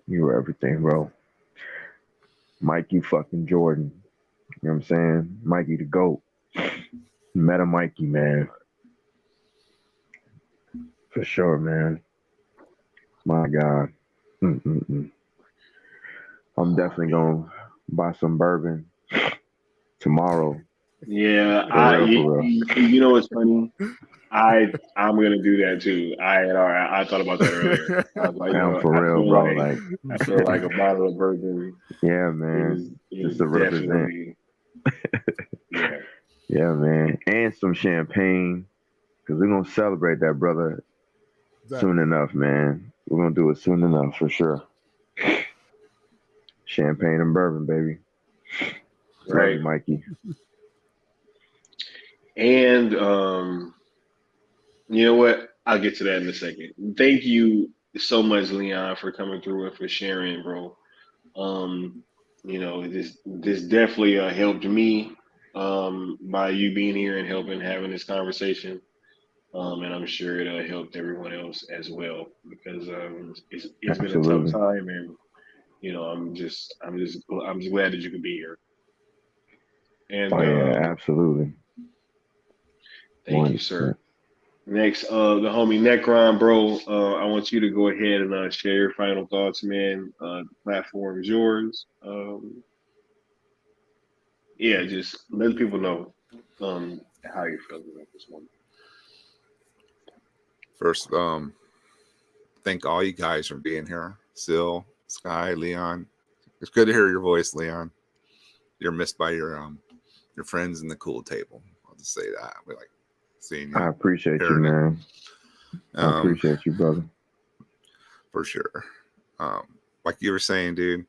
You were everything, bro. Mikey fucking Jordan. You know what I'm saying? Mikey the GOAT. Meta Mikey, man. For sure, man. My God. I'm definitely going to buy some bourbon tomorrow. Yeah, For real. You know what's funny? I'm gonna do that too. I thought about that earlier. I was like, for real, bro. I feel like a bottle of bourbon. Yeah, man. Just to represent. Yeah, man. And some champagne, because we're gonna celebrate that, brother. Soon enough, man. We're gonna do it soon enough for sure. Champagne and bourbon, baby. Right, you, Mikey. And you know what? I'll get to that in a second. Thank you, so much, Leon, for coming through and for sharing, bro. This definitely helped me by you being here and helping having this conversation. And I'm sure it helped everyone else as well because it's been a tough Absolutely. time, and I'm just glad that you could be here. And Oh yeah, absolutely. thank you, sir. 100%. Next, the homie Necron, bro. I want you to go ahead and share your final thoughts, man. The platform is yours. Yeah, just let people know how you're feeling about this one. First, thank all you guys for being here. Sil, Sky, Leon. It's good to hear your voice, Leon. You're missed by your friends in the cool table. I'll just say that. We like seeing you. I appreciate you, hearing it. man. I appreciate you, brother. For sure. Like you were saying, dude,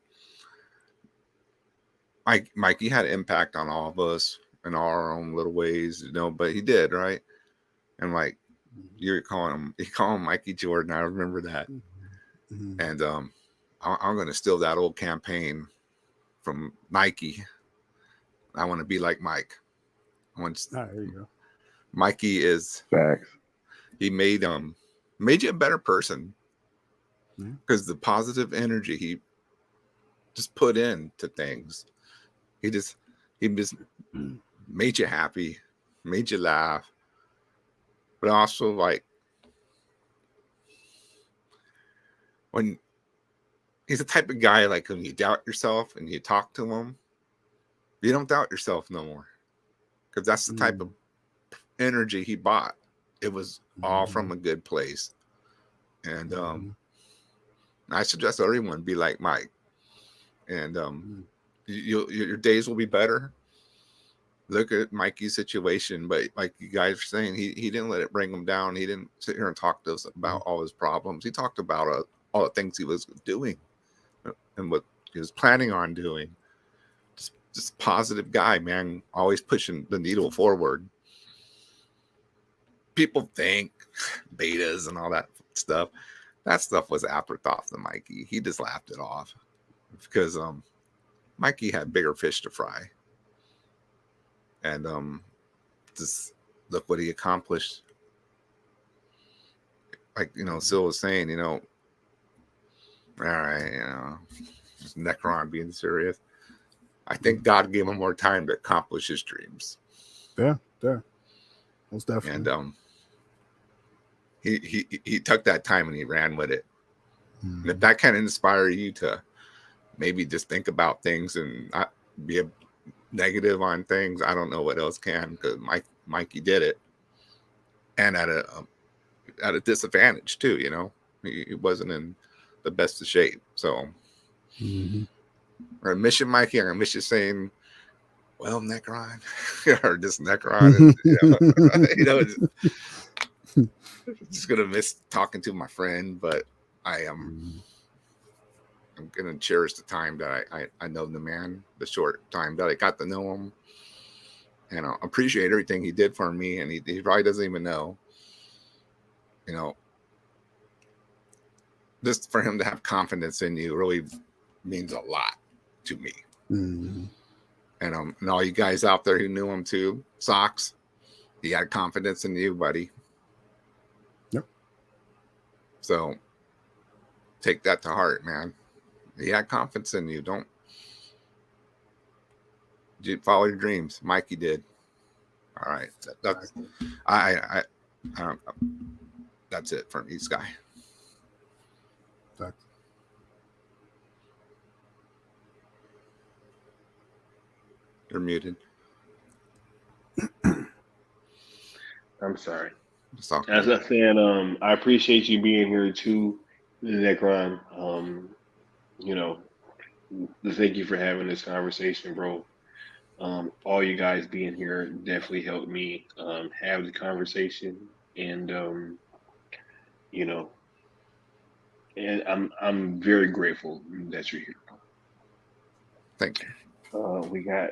Mikey had an impact on all of us in our own little ways, but he did, right? And like you call him Mikey Jordan. I remember that. Mm-hmm. And I'm going to steal that old campaign from Nike. I want to be like Mike. There you go. Mikey is Facts. he made you a better person because the positive energy he just put into things. He just made you happy, made you laugh, but also like when he's the type of guy like when you doubt yourself and you talk to him, you don't doubt yourself no more because that's the type of energy he bought. It was all from a good place, and I suggest everyone be like Mike, and your days will be better. Look at Mikey's situation, but like you guys are saying, he didn't let it bring him down. He didn't sit here and talk to us about all his problems. He talked about all the things he was doing and what he was planning on doing. Just positive guy, man, always pushing the needle forward. People think betas and all that stuff. That stuff was afterthought to Mikey. He just laughed it off because Mikey had bigger fish to fry. And just look what he accomplished. Like, Sil was saying, all right, just Necron being serious. I think God gave him more time to accomplish his dreams. Yeah. Most definitely. And he took that time and he ran with it. And if that can inspire you to maybe just think about things and not be a negative on things, I don't know what else can, because Mikey did it, and at a disadvantage too. He wasn't in the best of shape. So I miss you, Mikey. I'm gonna miss you saying, "Well, Necron," or just Necron. Just gonna miss talking to my friend, but I'm gonna cherish the time that I know the man, the short time that I got to know him, and I appreciate everything he did for me. And he probably doesn't even know, just for him to have confidence in you really means a lot to me. And all you guys out there who knew him too, Socks, he had confidence in you, buddy. Yep. So take that to heart, man. He had confidence in you. Don't follow your dreams. Mikey did. All right. That's that's it for me, Sky. You're muted. I'm sorry. As I said, I appreciate you being here too, Necron. Thank you for having this conversation, bro. All you guys being here definitely helped me have the conversation, and and I'm very grateful that you're here. Thank you. We got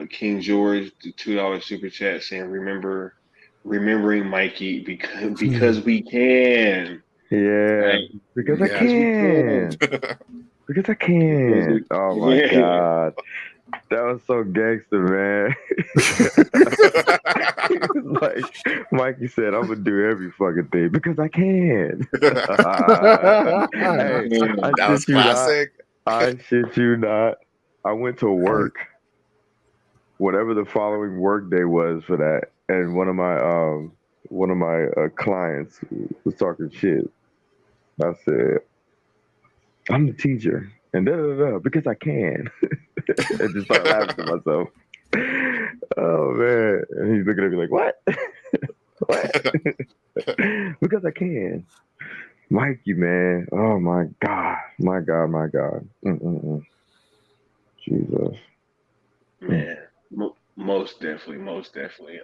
King George, the $2 super chat saying, remembering Mikey because we can. Yeah, Hey, because I Yeah. can. Because I can. Oh my yeah. God. That was so gangster, man. He was like, Mikey said, I'm gonna do every fucking thing because I can. Hey, I That was shit you not. classic. I shit you not. I went to work, whatever the following work day was for that, and one of my clients was talking shit. I said, I'm the teacher, and da da da because I can, and just start laughing to myself. Oh man! And he's looking at me like, "What? What?" Because I can. Mikey, man. Oh my God. My God, my God. Mm-mm-mm. Jesus. Man, most definitely, most definitely.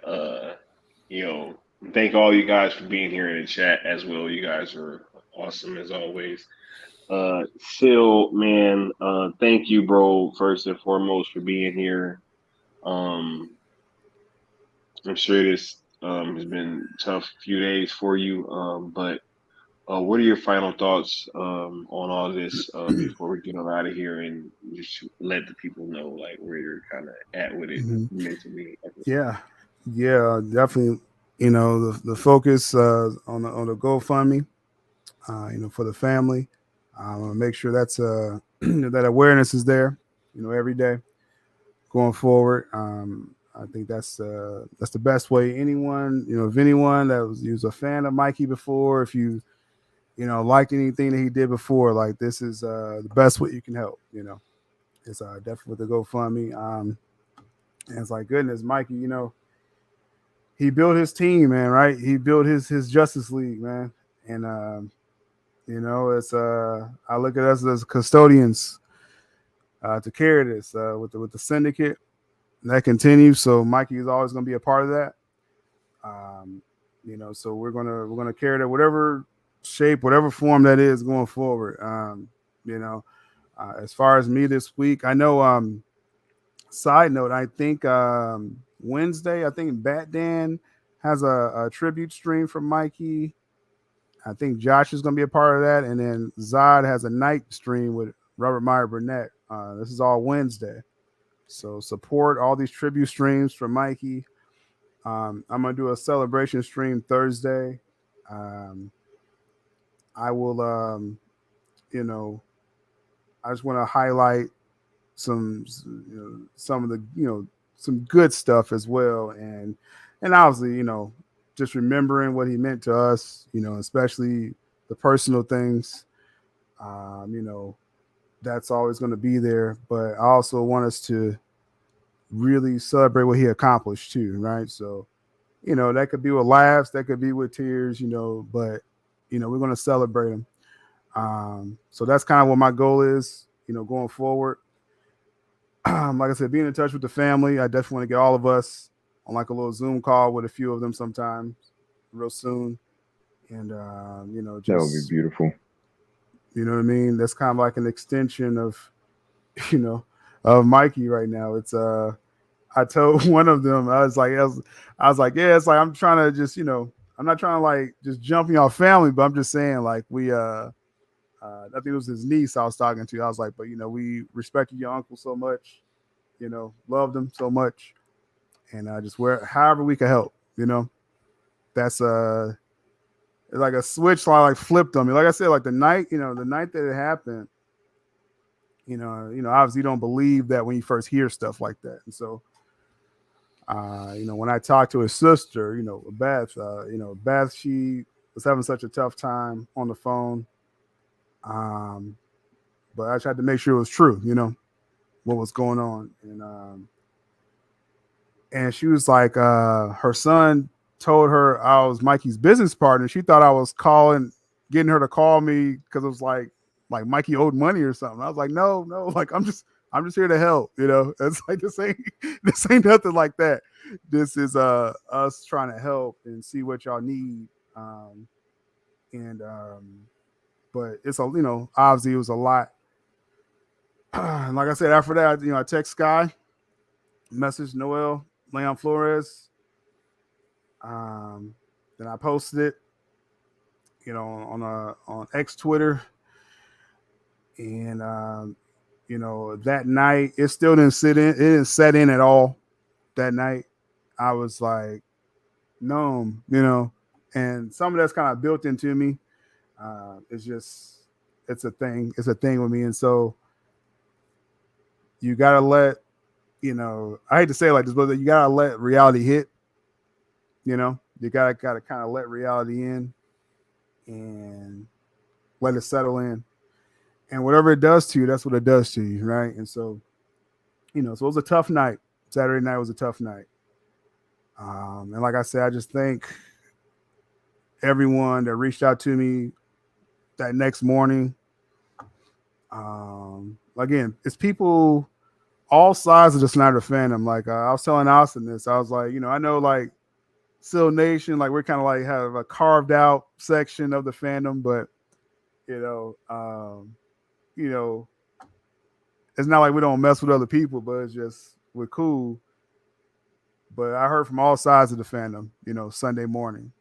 You know, thank all you guys for being here in the chat as well. You guys are awesome as always. Sil, man, thank you, bro, first and foremost for being here. Um, I'm sure this has been a tough few days for you. But what are your final thoughts on all this before we get on out of here and just let the people know like where you're kind of at with it Mhm. mentally? Yeah, yeah, definitely. You know, the focus on the GoFundMe, for the family. I want to make sure that's that awareness is there. Every day going forward. I think that's the best way. If anyone that was a fan of Mikey before, if liked anything that he did before, like this is the best way you can help. It's definitely with the GoFundMe. And it's like goodness, Mikey. He built his team, man. Right? He built his Justice League, man. And it's I look at us as custodians to carry this with the syndicate. That continues. So Mikey is always going to be a part of that. So we're gonna carry that whatever shape, whatever form that is going forward. As far as me this week, I know. Side note, I think Wednesday, I think Bat Dan has a tribute stream from Mikey. I think Josh is going to be a part of that, and then Zod has a night stream with Robert Meyer Burnett. This is all Wednesday, so support all these tribute streams for Mikey. I'm gonna do a celebration stream Thursday. Um, I will, I just want to highlight some of the some good stuff as well, and obviously just remembering what he meant to us, especially the personal things. That's always going to be there, but I also want us to really celebrate what he accomplished too, right? So that could be with laughs, that could be with tears, but we're going to celebrate him. So that's kind of what my goal is, going forward. Like I said, being in touch with the family, I definitely want to get all of us on like a little Zoom call with a few of them sometime real soon. And, That would be just, beautiful. you know what I mean? That's kind of like an extension of, of Mikey right now. It's, I told one of them, I was like, yeah, it's like, I'm trying to just, I'm not trying to like just jump in your family, but I'm just saying like I think it was his niece I was talking to. I was like, but we respected your uncle so much, loved him so much, and just however we could help, that's it's like a switch like flipped on me. Like I said, like the night that it happened, obviously you don't believe that when you first hear stuff like that, and so when I talked to his sister, Beth, she was having such a tough time on the phone. But I tried to make sure it was true, what was going on. And she was like, her son told her I was Mikey's business partner. She thought I was getting her to call me because it was like Mikey owed money or something. I was like, no, like I'm just here to help, It's like this ain't nothing like that. This is us trying to help and see what y'all need. And but it's obviously it was a lot. And like I said, after that, I text Sky, message Noel, Leon Flores. Then I posted it, on X Twitter, and that night it still didn't it didn't set in at all. That night, I was like numb, and some of that's kind of built into me. It's a thing. It's a thing with me, and so you gotta let I hate to say it like this, but you gotta let reality hit. You gotta kind of let reality in and let it settle in. And whatever it does to you, that's what it does to you, right? And so, so it was a tough night. Saturday night was a tough night. And like I said, I just thank everyone that reached out to me that next morning. Again, it's people all sides of the Snyder fandom. Like I was telling Austin this, I was like, I know like Seal Nation, like we're kind of like have a carved out section of the fandom, but it's not like we don't mess with other people, but it's just we're cool. But I heard from all sides of the fandom, Sunday morning,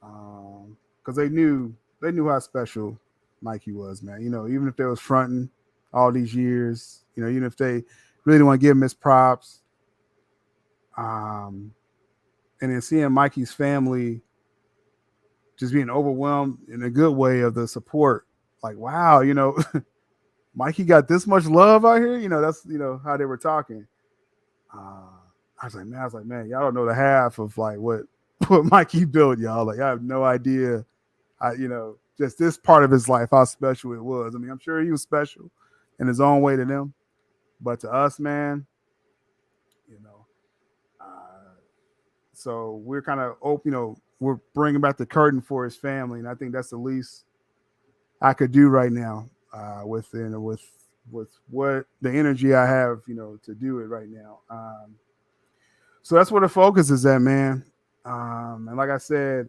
because they knew how special Mikey was, man. Even if they was fronting all these years, even if they really don't want to give him his props, and then seeing Mikey's family just being overwhelmed in a good way of the support, like wow, Mikey got this much love out here. That's how they were talking. I was like, man, y'all don't know the half of like what Mikey built, y'all. Like, I have no idea. Just this part of his life, how special it was. I mean, I'm sure he was special in his own way to them, but to us, man, so we're kind of open. We're bringing back the curtain for his family, and I think that's the least I could do right now with what the energy I have, to do it right now. So that's where the focus is at, man. And like I said,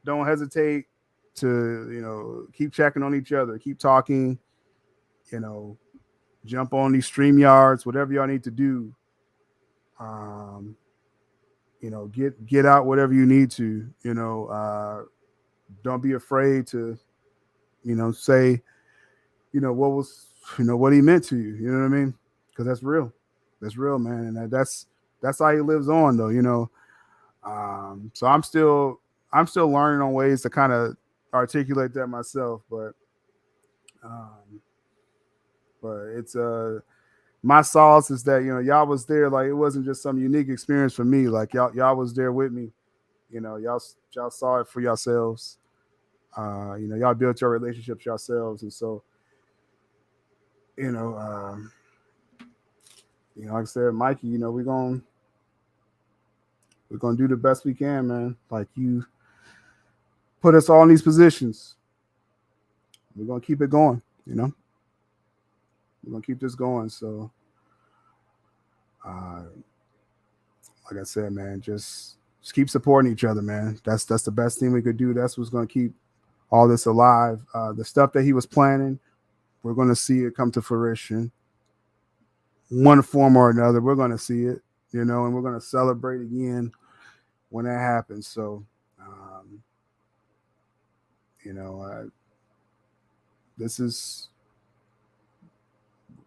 don't hesitate to, keep checking on each other, keep talking, jump on these StreamYards, whatever y'all need to do. Get out whatever you need to, don't be afraid to, say, what was, what he meant to you. You know what I mean? Because that's real. That's real, man. And that's how he lives on, though. So I'm still learning on ways to kind of articulate that myself, but it's my solace is that y'all was there. Like it wasn't just some unique experience for me. Like y'all was there with me. Y'all saw it for yourselves. Y'all built your relationships yourselves, and so like I said, Mikey, we're gonna do the best we can, man. Like you put us all in these positions. We're gonna keep it going, We're gonna keep this going. So like I said, man, just keep supporting each other, man. That's the best thing we could do. That's what's gonna keep all this alive. The stuff that he was planning, we're gonna see it come to fruition. One form or another, we're gonna see it, and we're gonna celebrate again when that happens. So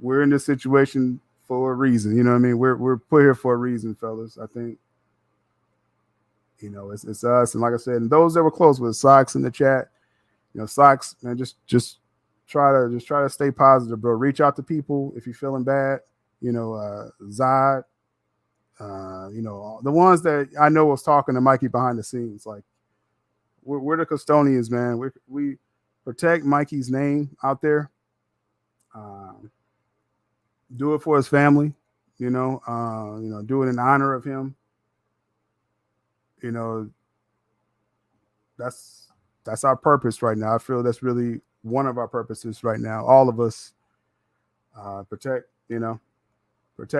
we're in this situation for a reason. You know what I mean? We're put here for a reason, fellas. I think, it's us. And like I said, and those that were close with Socks in the chat, Socks, man, just try to stay positive, bro. Reach out to people if you're feeling bad. Zod, the ones that I know was talking to Mikey behind the scenes. Like we're the custodians, man. We protect Mikey's name out there. Do it for his family, do it in honor of him. That's our purpose right now. I feel that's really one of our purposes right now. All of us protect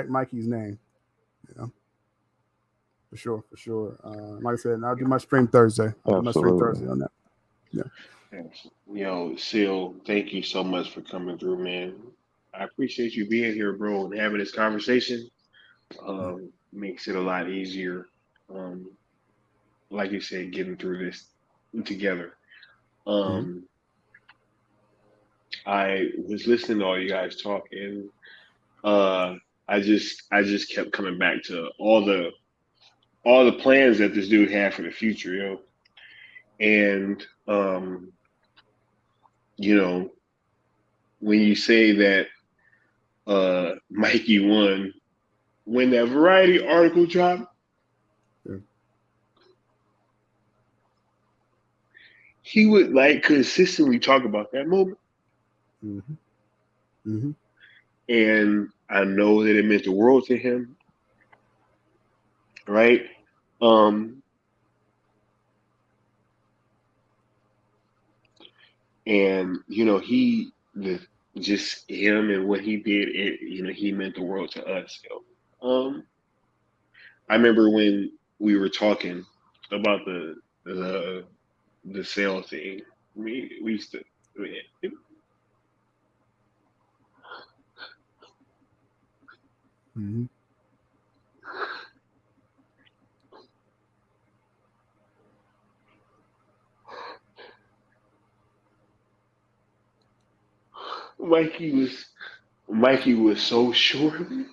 Mikey's name, for sure. Like I said, I'll do my stream Thursday. I'll do my stream Thursday on that. Yeah. Seal, thank you so much for coming through, man. I appreciate you being here, bro, and having this conversation. Makes it a lot easier. Like you said, getting through this together. I was listening to all you guys talk, and I just kept coming back to all the plans that this dude had for the future, And you know, when you say that Mikey won when that Variety article dropped, he would like consistently talk about that moment. And I know that it meant the world to him, right? And he just him and what he did, he meant the world to us. I remember when we were talking about the sale thing. We used to. Mikey was so sure of it.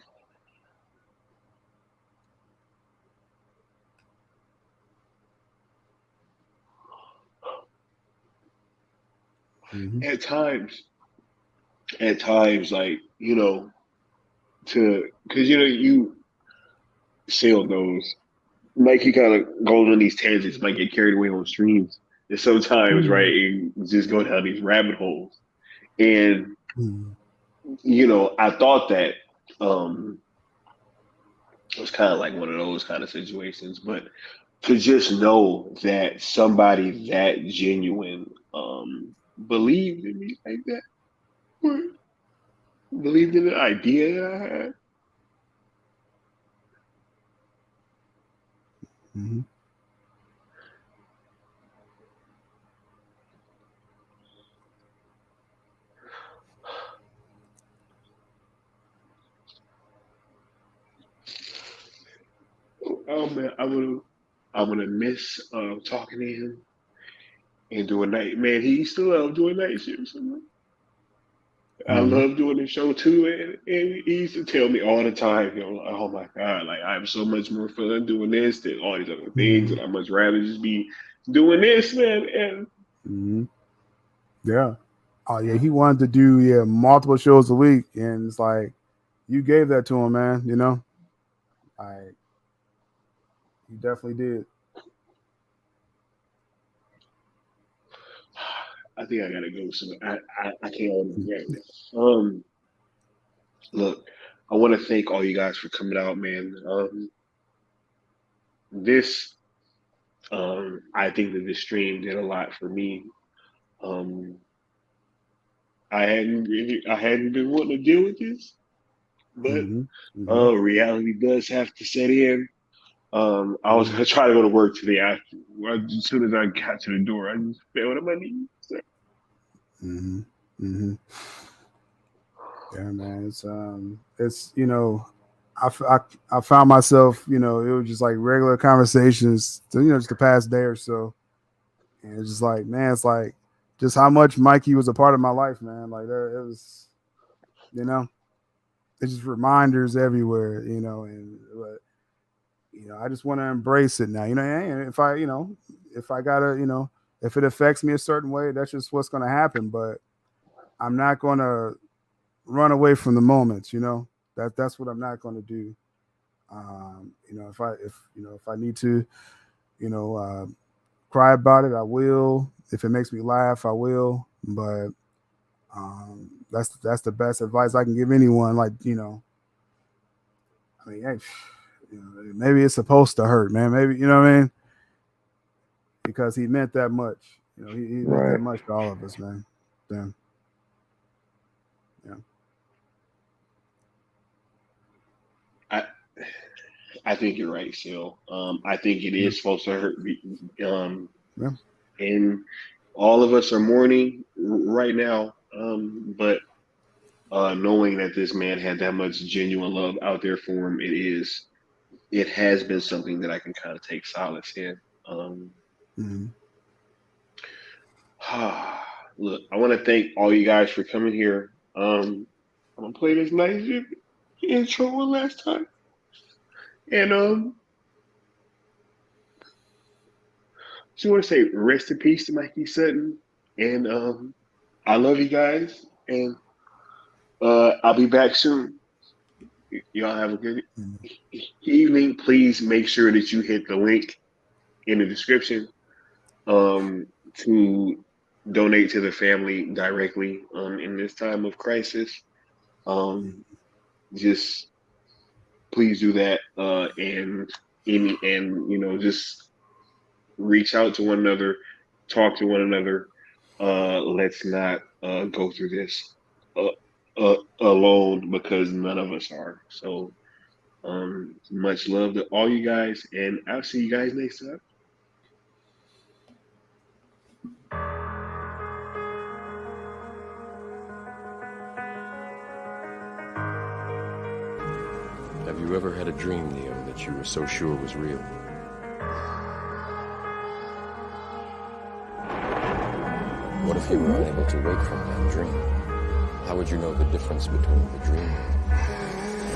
At times, like because you sale those. Mikey kind of goes on these tangents, might get carried away on streams, and sometimes right, and just go down these rabbit holes. And I thought that it was kind of like one of those kind of situations, but to just know that somebody that genuine believed in me like that, or believed in the idea that I had. Oh man, I'm gonna miss talking to him and doing night. Man, he used to love doing night shifts. I love doing the show too, and he used to tell me all the time, like, oh my God, like I have so much more fun doing this than all these other things, and I'd much rather just be doing this, man. And yeah, oh yeah, he wanted to do multiple shows a week, and it's like you gave that to him, man. You definitely did. I think I gotta go. So I can't hold it right now. Look, I want to thank all you guys for coming out, man. This, I think that this stream did a lot for me. I hadn't been wanting to deal with this, but reality does have to set in. I was gonna try to go to work today. As soon as I got to the door, I just fell on my knees. Yeah, man. It's I found myself, it was just like regular conversations, just the past day or so, and it's just like, man, it's like just how much Mikey was a part of my life, man. Like it was, it's just reminders everywhere, but I just want to embrace it now, and if I gotta, if it affects me a certain way, that's just what's going to happen. But I'm not going to run away from the moments, that's what I'm not going to do. If I need to, cry about it, I will. If it makes me laugh, I will. But that's the best advice I can give anyone. Like, I mean, hey, maybe it's supposed to hurt, man. Maybe, what I mean? Because he meant that much. He meant that much to all of us, man. Damn. Yeah. I think you're right, Sil. I think it is supposed to hurt. And all of us are mourning right now. But knowing that this man had that much genuine love out there for him, it has been something that I can kind of take solace in. Look, I want to thank all you guys for coming here. I'm gonna play this nice intro one last time, and just want to say rest in peace to Mikey Sutton, and I love you guys, and I'll be back soon. Y'all have a good evening. Please make sure that you hit the link in the description to donate to the family directly in this time of crisis. Just please do that, and just reach out to one another, talk to one another. Let's not go through this alone, because none of us are. So much love to all you guys, and I'll see you guys next time. Have you ever had a dream, Neo, that you were so sure was real? What if you were unable to wake from that dream? How would you know the difference between the dream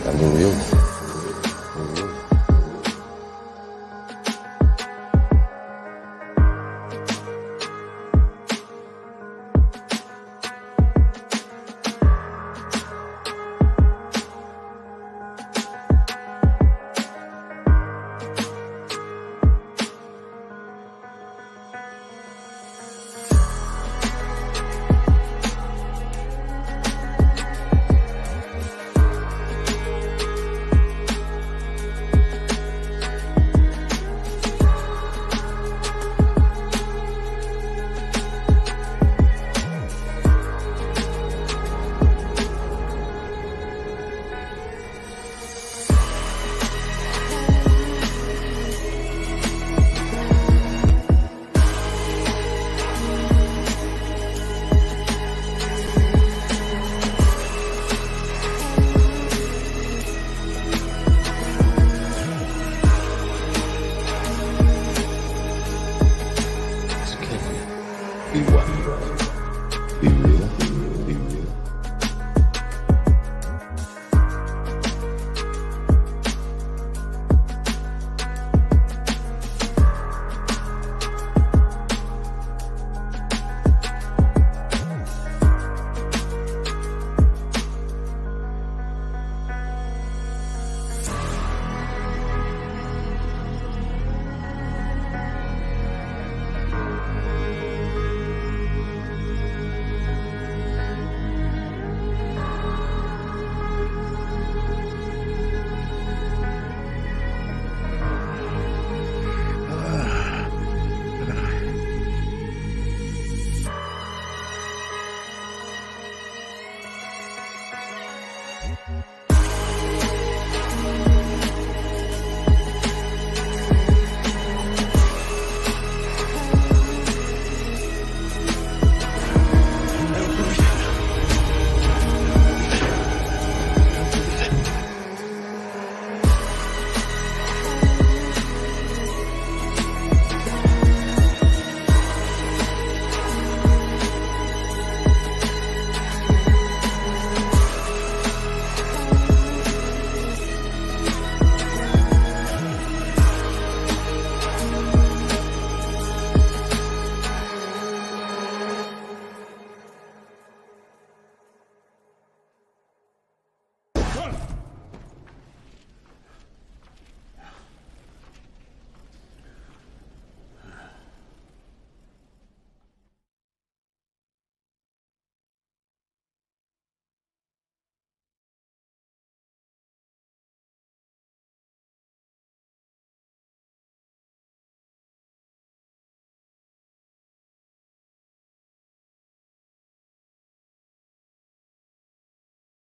and the real one?